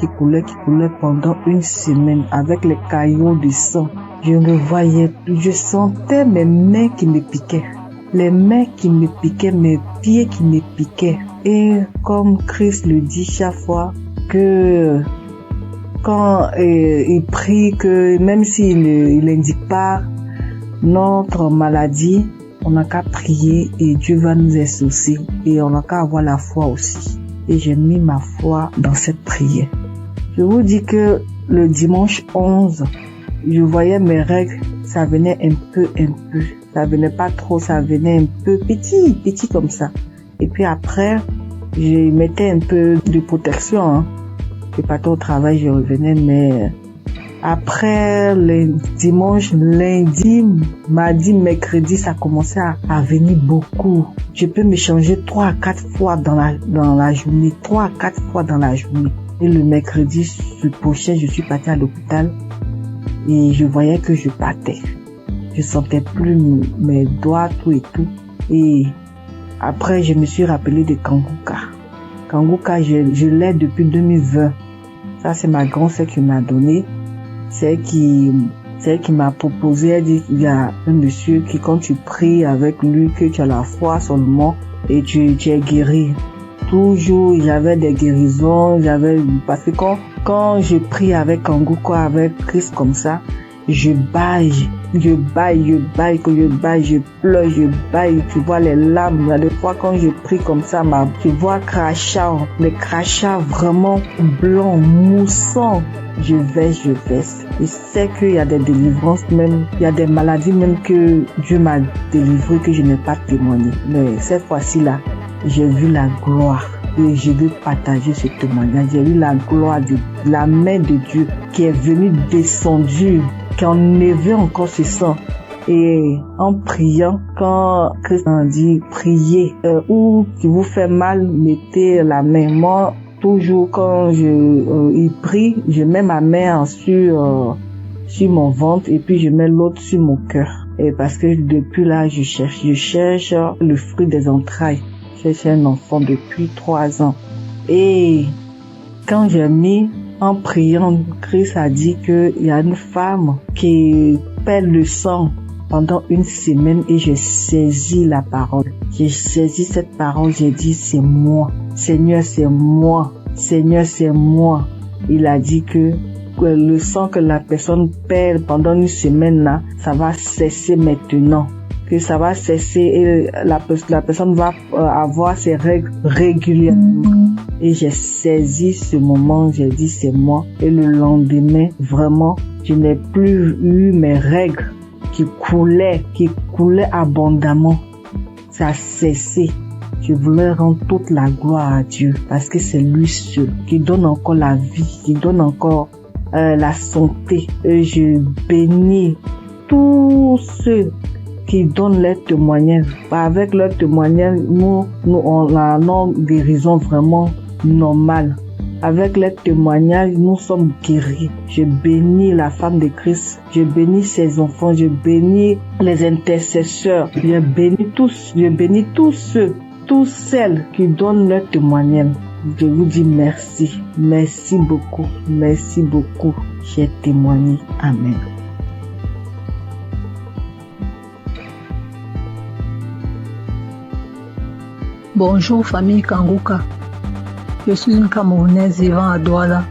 pendant une semaine avec les caillots de sang. Je ne voyais plus, je sentais mes mains qui me piquaient. Les mains qui me piquaient, mes pieds qui me piquaient. Et comme Christ le dit chaque fois, que quand il prie, que même s'il n'indique pas notre maladie, on n'a qu'à prier et Dieu va nous exaucer. Et on n'a qu'à avoir la foi aussi. Et j'ai mis ma foi dans cette prière. Je vous dis que le dimanche 11, je voyais mes règles, ça venait un peu. Ça venait pas trop, ça venait un peu petit comme ça. Et puis après, je mettais un peu de protection. Je partais au travail, je revenais, mais après le dimanche, lundi, mardi, mercredi, ça commençait à venir beaucoup. Je peux me changer 3 à 4 fois dans la journée. 3 à 4 fois dans la journée. Et le mercredi prochain, je suis partie à l'hôpital et je voyais que je partais. Je sentais plus mes doigts, tout et tout. Et après, je me suis rappelé de Kangoka. Kangoka, je l'ai depuis 2020. Ça, c'est ma grand-sœur qui m'a donné. C'est elle qui m'a proposé. Elle dit, il y a un monsieur qui, quand tu pries avec lui, que tu as la foi seulement et tu es guéri. Toujours, j'avais des guérisons, parce que quand je prie avec Kangoka, avec Christ comme ça, je baille, je pleure, je baille, tu vois les larmes. Il y a des fois quand je prie comme ça, tu vois les crachats vraiment blancs, moussants. Je verse. Je sais qu'il y a des délivrances même, il y a des maladies même que Dieu m'a délivré que je n'ai pas témoigné. Mais cette fois-ci là, j'ai vu la gloire. Et je veux partager ce témoignage. J'ai vu la gloire de la main de Dieu qui est venue descendue, qui a enlevé encore ce sang. Et en priant, quand Christ a dit priez, ou si vous fait mal, mettez la main. Moi, toujours quand il prie, je mets ma main sur mon ventre et puis je mets l'autre sur mon cœur. Et parce que depuis là, je cherche le fruit des entrailles. Je cherche un enfant depuis 3 ans. Et quand j'ai mis en priant, Christ a dit qu'il y a une femme qui perd le sang pendant une semaine et j'ai saisi la parole. J'ai saisi cette parole, j'ai dit c'est moi. Seigneur, c'est moi. Seigneur, c'est moi. Il a dit que le sang que la personne perd pendant une semaine là, ça va cesser maintenant. que ça va cesser et la personne va avoir ses règles régulièrement. Et j'ai saisi ce moment, j'ai dit c'est moi. Et le lendemain, vraiment, je n'ai plus eu mes règles qui coulaient abondamment. Ça a cessé. Je voulais rendre toute la gloire à Dieu parce que c'est lui seul qui donne encore la vie, qui donne encore la santé. Et je bénis tous ceux qui donnent leurs témoignages. Avec leurs témoignages, nous on a une guérison vraiment normale. Avec les témoignages, nous sommes guéris. Je bénis la femme de Christ. Je bénis ses enfants. Je bénis les intercesseurs. Je bénis tous celles qui donnent leur témoignage. Je vous dis merci. Merci beaucoup. Merci beaucoup. J'ai témoigné. Amen. Bonjour famille Kangoka. Je suis une Camerounaise vivant à Douala.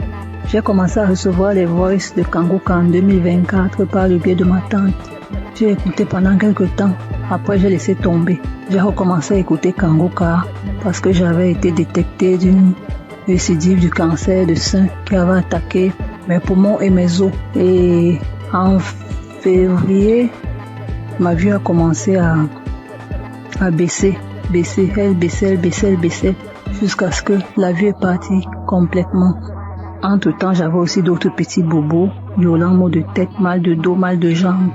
J'ai commencé à recevoir les voices de Kangoka en 2024 par le biais de ma tante. J'ai écouté pendant quelques temps. Après, j'ai laissé tomber. J'ai recommencé à écouter Kangoka parce que j'avais été détectée d'une récidive du cancer de sein qui avait attaqué mes poumons et mes os. Et en février, ma vue a commencé à baisser. Elle baissait, jusqu'à ce que la vue est partie complètement. Entre-temps, j'avais aussi d'autres petits bobos, violents maux de tête, mal de dos, mal de jambes.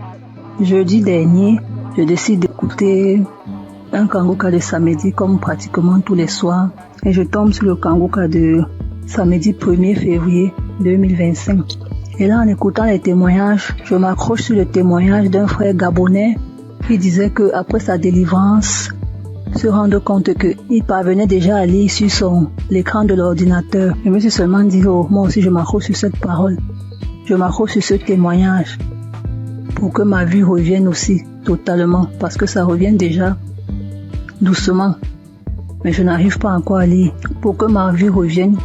Jeudi dernier, je décide d'écouter un Kangoka de samedi comme pratiquement tous les soirs et je tombe sur le Kangoka de samedi 1er février 2025. Et là, en écoutant les témoignages, je m'accroche sur le témoignage d'un frère gabonais qui disait que après sa délivrance, se rendre compte qu'il parvenait déjà à lire sur l'écran de l'ordinateur. Je me suis seulement dit, moi aussi je m'accroche sur cette parole. Je m'accroche sur ce témoignage pour que ma vue revienne aussi totalement, parce que ça revient déjà doucement. Mais je n'arrive pas encore à lire. Pour que ma vue revienne,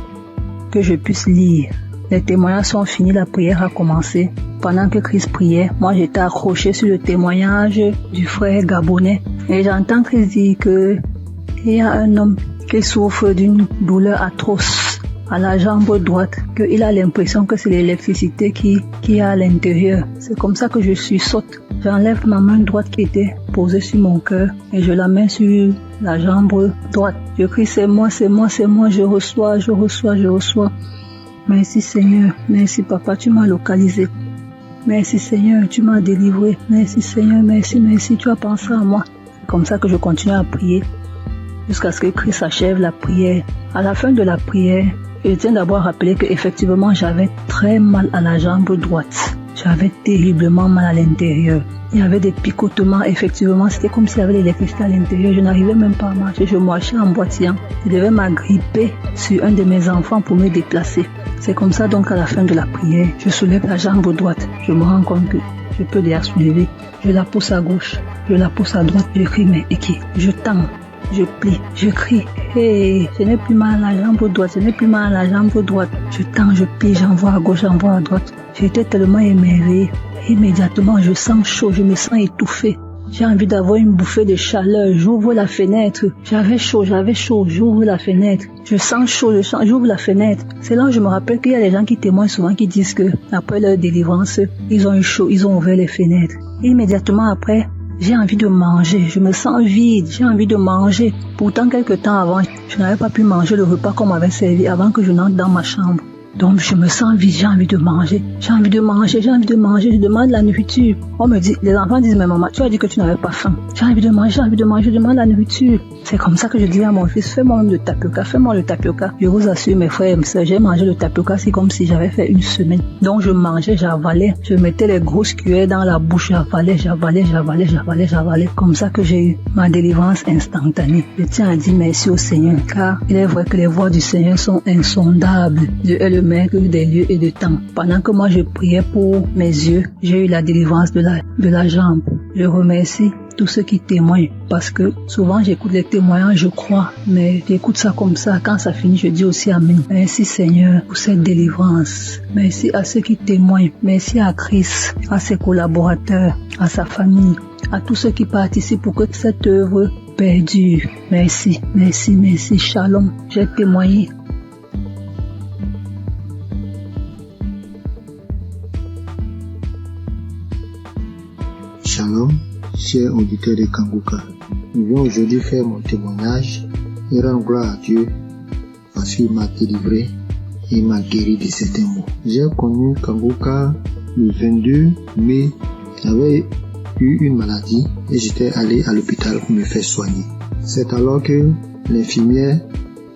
que je puisse lire. Les témoignages sont finis, la prière a commencé. Pendant que Christ priait, moi j'étais accroché sur le témoignage du frère gabonais. Et j'entends Christ dire qu'il y a un homme qui souffre d'une douleur atroce à la jambe droite, qu'il a l'impression que c'est l'électricité qui est à l'intérieur. C'est comme ça que je saute. J'enlève ma main droite qui était posée sur mon cœur et je la mets sur la jambe droite. Je crie c'est moi, je reçois. Merci Seigneur, merci Papa, tu m'as localisé. Merci Seigneur, tu m'as délivré. Merci Seigneur, merci, tu as pensé à moi. C'est comme ça que je continue à prier jusqu'à ce que Christ achève la prière. À la fin de la prière, je tiens d'abord à rappeler qu'effectivement j'avais très mal à la jambe droite. J'avais terriblement mal à l'intérieur. Il y avait des picotements, effectivement, c'était comme s'il y avait l'électricité à l'intérieur. Je n'arrivais même pas à marcher, je marchais en boitillant. Je devais m'agripper sur un de mes enfants pour me déplacer. C'est comme ça donc à la fin de la prière, je soulève la jambe droite. Je me rends compte que je peux déjà soulever. Je la pousse à gauche, je la pousse à droite, je crie mais qui? Je tends, je plie, je crie. Hey, je n'ai plus mal à la jambe droite, Je tends, je plie, j'envoie à gauche, j'envoie à droite. J'étais tellement émerveillée. Immédiatement, je sens chaud, je me sens étouffée. J'ai envie d'avoir une bouffée de chaleur. J'ouvre la fenêtre. J'avais chaud. J'ouvre la fenêtre. Je sens chaud, j'ouvre la fenêtre. C'est là où je me rappelle qu'il y a des gens qui témoignent souvent qui disent que après leur délivrance, ils ont eu chaud, ils ont ouvert les fenêtres. Et immédiatement après, j'ai envie de manger. Je me sens vide. J'ai envie de manger. Pourtant, quelques temps avant, je n'avais pas pu manger le repas qu'on m'avait servi avant que je n'entre dans ma chambre. Donc je me sens vide, j'ai envie de manger. Je demande la nourriture. On me dit, les enfants disent, mais maman, tu as dit que tu n'avais pas faim. J'ai envie de manger, je demande la nourriture. C'est comme ça que je dis à mon fils, fais-moi le tapioca. Je vous assure mes frères et mes sœurs, j'ai mangé le tapioca, c'est comme si j'avais fait une semaine. Donc je mangeais, j'avalais, je mettais les grosses cuillères dans la bouche, j'avalais. Comme ça que j'ai eu ma délivrance instantanée. Je tiens à dire merci au Seigneur, car il est vrai que les voies du Seigneur sont insondables. Dieu est le maître des lieux et de temps. Pendant que moi je priais pour mes yeux, j'ai eu la délivrance de la jambe. Je remercie tous ceux qui témoignent. Parce que souvent j'écoute les témoignages, je crois, mais j'écoute ça comme ça. Quand ça finit, je dis aussi Amen. Merci Seigneur pour cette délivrance. Merci à ceux qui témoignent. Merci à Christ, à ses collaborateurs, à sa famille, à tous ceux qui participent pour que cette œuvre perdure. Merci, merci, merci. Shalom. J'ai témoigné. Shalom, chers auditeurs de Kanguka. Je viens aujourd'hui faire mon témoignage et rendre gloire à Dieu parce qu'il m'a délivré et m'a guéri de certains maux. J'ai connu Kanguka le 22 mai. J'avais eu une maladie et j'étais allé à l'hôpital pour me faire soigner. C'est alors que l'infirmière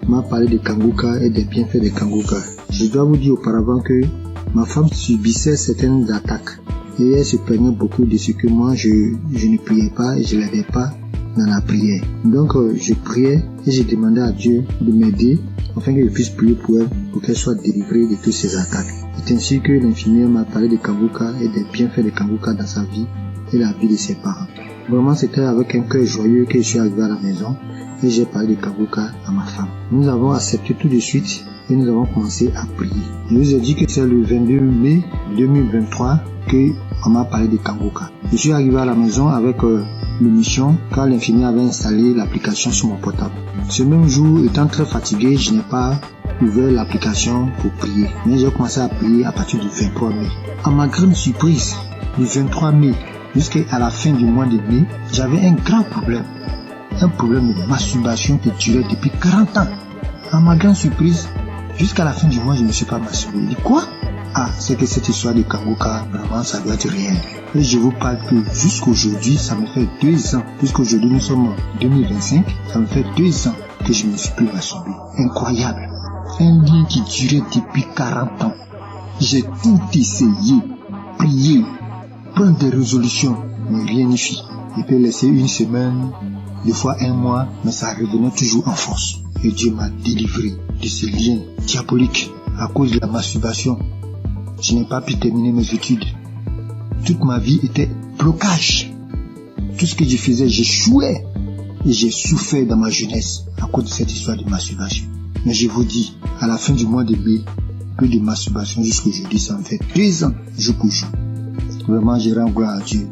m'a parlé de Kanguka et des bienfaits de Kanguka. Je dois vous dire auparavant que ma femme subissait certaines attaques. Et elle se plaignait beaucoup de ce que moi je ne priais pas et je ne l'aidais pas dans la prière. Donc je priais et je demandais à Dieu de m'aider afin que je puisse prier pour elle, pour qu'elle soit délivrée de toutes ces attaques. C'est ainsi que l'infirmière m'a parlé de Kanguka et des bienfaits de Kanguka dans sa vie et la vie de ses parents. Vraiment c'était avec un cœur joyeux que je suis arrivé à la maison et j'ai parlé de Kanguka à ma femme. Nous avons accepté tout de suite et nous avons commencé à prier. Je vous ai dit que c'est le 22 mai 2023 qu'on m'a parlé de Kanguka. Je suis arrivé à la maison avec l'émission car l'infirmière avait installé l'application sur mon portable. Ce même jour, étant très fatigué, je n'ai pas ouvert l'application pour prier. Mais j'ai commencé à prier à partir du 23 mai. À ma grande surprise, du 23 mai jusqu'à la fin du mois de mai, j'avais un grand problème. Un problème de masturbation qui durait depuis 40 ans. À ma grande surprise, jusqu'à la fin du mois, je ne me suis pas masturbé. Je dis quoi? Ah, c'est que cette histoire de Kanguka, vraiment, ça doit être réel. Et je vous parle que jusqu'aujourd'hui, ça me fait 2 ans. Puisqu'aujourd'hui, nous sommes en 2025, ça me fait 2 ans que je ne me suis plus masturbé. Incroyable. Un lien qui durait depuis 40 ans. J'ai tout essayé, prié, prendre des résolutions, mais rien n'y fit. Je peux laisser une semaine, des fois 1 mois, mais ça revenait toujours en force. Et Dieu m'a délivré de ce lien diabolique à cause de la masturbation. Je n'ai pas pu terminer mes études. Toute ma vie était blocage. Tout ce que je faisais, j'échouais. Et j'ai souffert dans ma jeunesse à cause de cette histoire de masturbation. Mais je vous dis, à la fin du mois de mai, plus de masturbation jusqu'aujourd'hui, ça me fait 2 ans, jour pour jour. Vraiment, je rends gloire à Dieu.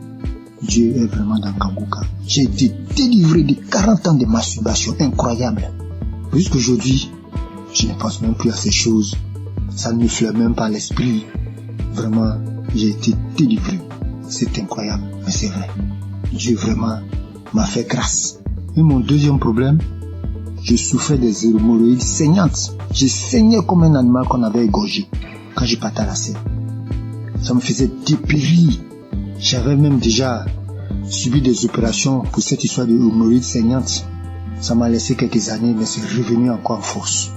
Dieu est vraiment dans Kanguka. J'ai été délivré de 40 ans de masturbation incroyable. Jusqu'aujourd'hui, je ne pense même plus à ces choses. Ça ne me flaire même pas l'esprit. Vraiment, j'ai été délivré. C'est incroyable, mais c'est vrai. Dieu vraiment m'a fait grâce. Et mon deuxième problème, je souffrais des hémorroïdes saignantes. Je saignais comme un animal qu'on avait égorgé quand je partais à la scène. Ça me faisait dépérir. J'avais même déjà subi des opérations pour cette histoire de hémorroïdes saignantes. Ça m'a laissé quelques années, mais c'est revenu encore en force.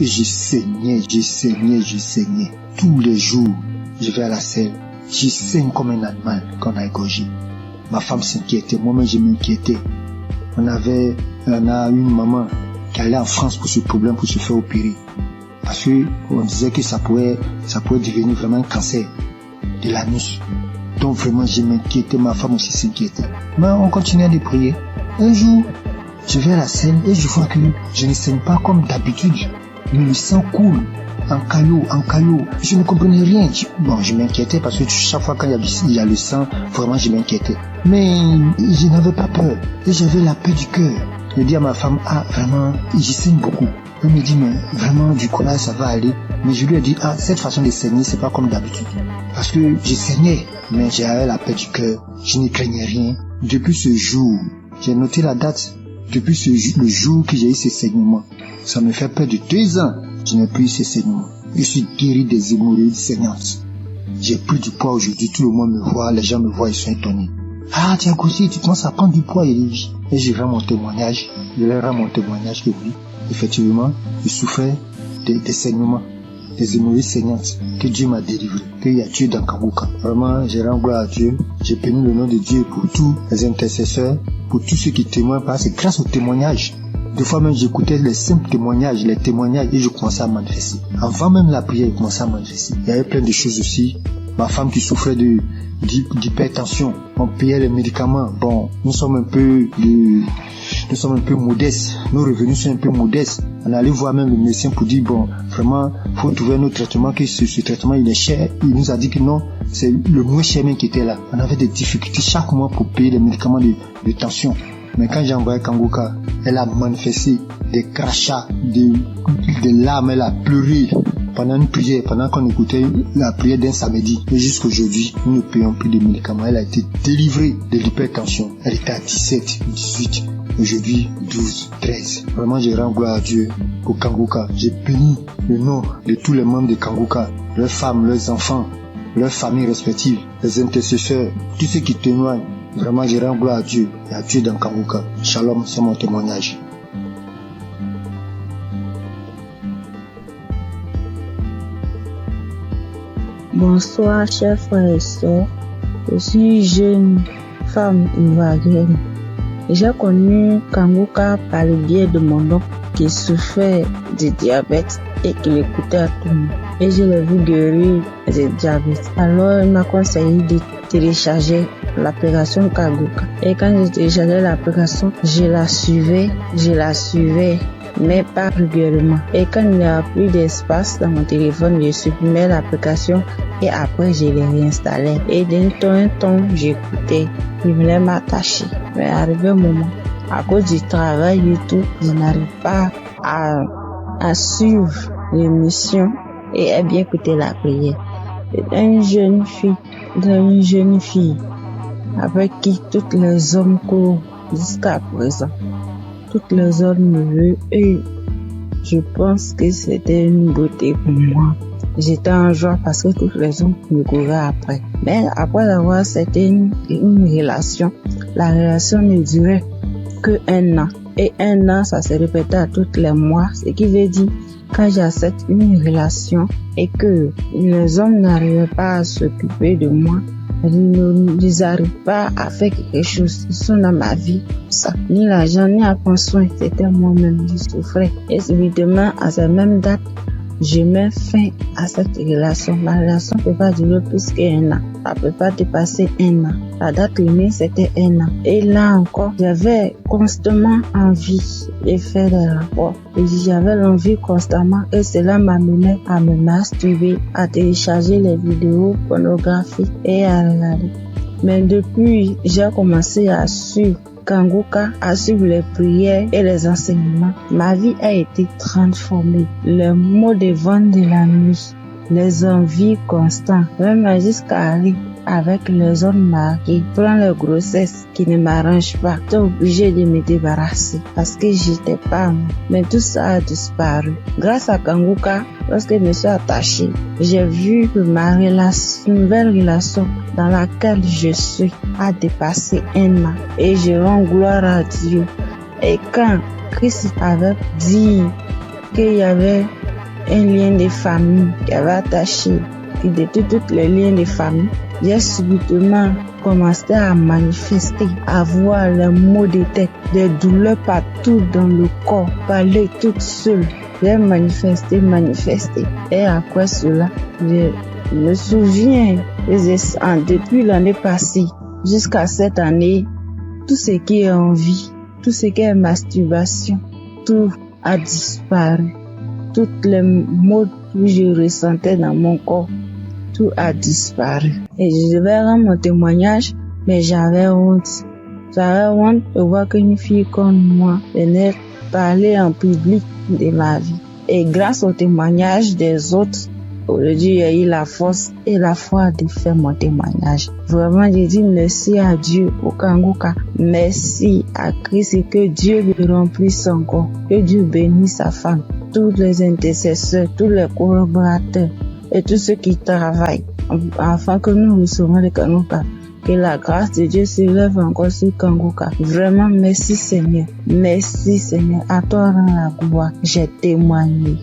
Et je saignais. Tous les jours, je vais à la selle. Je saigne comme un animal qu'on a égorgé. Ma femme s'inquiétait, moi-même je m'inquiétais. On a une maman qui allait en France pour ce problème, pour se faire opérer. Parce qu'on disait que ça pouvait devenir vraiment un cancer de l'anus. Donc vraiment je m'inquiétais, ma femme aussi s'inquiétait. Mais on continuait de prier. Un jour, je vais à la selle et je vois que je ne saigne pas comme d'habitude. Mais le sang coule en caillot. Je ne comprenais rien. Je m'inquiétais parce que chaque fois quand il y a le sang, vraiment je m'inquiétais. Mais je n'avais pas peur. Et j'avais la paix du cœur. Je dis à ma femme, vraiment, je saigne beaucoup. Elle me dit, mais vraiment, du courage, ça va aller. Mais je lui ai dit, cette façon de saigner, c'est pas comme d'habitude. Parce que je saignais, mais j'avais la paix du cœur. Je ne craignais rien. Depuis ce jour, j'ai noté la date. Depuis le jour que j'ai eu ces saignements, ça me fait près de 2 ans. Je n'ai plus eu ces saignements. Je suis guéri des hémorroïdes saignantes. J'ai pris du poids aujourd'hui. Tout le monde me voit, les gens me voient, ils sont étonnés. Ah, tu as grossi, tu commences à prendre du poids. Et je rends mon témoignage. Je leur rends mon témoignage que oui, effectivement, je souffrais des saignements, des hémorroïdes saignantes, que Dieu m'a délivré, qu'il y a Dieu dans Kanguka. Vraiment, je rends gloire à Dieu. J'ai béni le nom de Dieu pour tous les intercesseurs, pour tous ceux qui témoignent, parce que grâce aux témoignages, des fois même j'écoutais les simples témoignages, et je commençais à manifester. Avant même la prière, je commençais à manifester. Il y avait plein de choses aussi ma femme qui souffrait d'hypertension. On payait les médicaments. Bon, nous sommes un peu modestes. Nos revenus sont un peu modestes. On allait voir même le médecin pour dire, bon, vraiment, faut trouver un autre traitement, que ce traitement, il est cher. Il nous a dit que non, c'est le moins cher même qui était là. On avait des difficultés chaque mois pour payer les médicaments de tension. Mais quand j'ai envoyé Kangoka, elle a manifesté des crachats, des larmes, elle a pleuré pendant une prière, pendant qu'on écoutait la prière d'un samedi. Et jusqu'aujourd'hui, nous ne payons plus de médicaments. Elle a été délivrée de l'hypertension. Elle était à 17, 18, aujourd'hui 12, 13. Vraiment, je rends gloire à Dieu pour Kangoka. J'ai béni le nom de tous les membres de Kangoka, leurs femmes, leurs enfants, leurs familles respectives, les intercesseurs, tous ceux qui témoignent. Vraiment, je rends gloire à Dieu et à Dieu dans Kangoka. Shalom, c'est mon témoignage. Bonsoir, chers frères et sœurs. Je suis jeune femme ivoirienne. J'ai connu Kangoka par le biais de mon oncle qui souffrait de diabète et qui l'écoutait à tout le monde. Et je l'ai vu guérir du diabète. Alors, il m'a conseillé de télécharger l'application Kangoka. Et quand j'ai téléchargé l'application, je la suivais, mais pas régulièrement. Et quand il n'y a plus d'espace dans mon téléphone, je supprimais l'application et après je l'ai réinstallée. Et d'un temps, j'écoutais, il voulait m'attacher. Mais arrivé un moment, à cause du travail et tout, je n'arrive pas à suivre l'émission et à bien écouter la prière. Une jeune fille avec qui tous les hommes courent jusqu'à présent. Toutes les hommes me veulent et je pense que c'était une beauté pour moi. J'étais en joie parce que tous les hommes me couraient après. Mais après avoir c'était une relation, la relation ne durait que 1 an. Et 1 an, ça se répétait à tous les mois, ce qui veut dire quand j'accepte une relation et que les hommes n'arrivaient pas à s'occuper de moi, ils n'arrivent pas à faire quelque chose. Ils sont dans ma vie. Ça. Ni l'argent, ni à prendre soin. C'était moi-même qui souffrais. Et évidemment, à cette même date, je mets fin à cette relation. Ma relation ne peut pas durer plus qu'1 an. Ça ne peut pas dépasser 1 an. La date limite, c'était 1 an. Et là encore, j'avais constamment envie de faire des rapports. Et j'avais l'envie constamment. Et cela m'amenait à me masturber, à télécharger les vidéos pornographiques et à regarder. Mais depuis, j'ai commencé à suivre Kangoka, à suivre les prières et les enseignements. Ma vie a été transformée. Les maux de ventre de la nuit, les envies constantes, même jusqu'à aller avec les hommes mariés, prendre les grossesses qui ne m'arrangent pas. J'étais obligée de me débarrasser parce que j'étais pas moi. Mais tout ça a disparu. Grâce à Kangoka, lorsque je me suis attachée, j'ai vu que ma nouvelle relation dans laquelle je suis a dépassé 1 an. Et je rends gloire à Dieu. Et quand Christ avait dit qu'il y avait un lien de famille qui avait attaché, qui détruit tous les liens de famille, j'ai subitement commencé à manifester, à voir les maux de tête, des douleurs partout dans le corps, parler toute seule. J'ai manifesté. Et après cela, je me souviens, depuis l'année passée jusqu'à cette année, tout ce qui est envie, tout ce qui est masturbation, tout a disparu. Toutes les maux que je ressentais dans mon corps, tout a disparu. Et je devais rendre mon témoignage, mais j'avais honte. J'avais honte de voir qu'une fille comme moi venait parler en public de ma vie. Et grâce au témoignage des autres, aujourd'hui, j'ai eu la force et la foi de faire mon témoignage. Vraiment, je dis merci à Dieu pour Kangoka. Merci à Christ et que Dieu lui remplisse encore. Que Dieu bénisse sa femme, tous les intercesseurs, tous les collaborateurs et tous ceux qui travaillent afin que nous recevons le Kangoka. Que la grâce de Dieu s'élève encore sur Kangoka. Vraiment, merci Seigneur. Merci Seigneur. À toi rend la gloire. J'ai témoigné.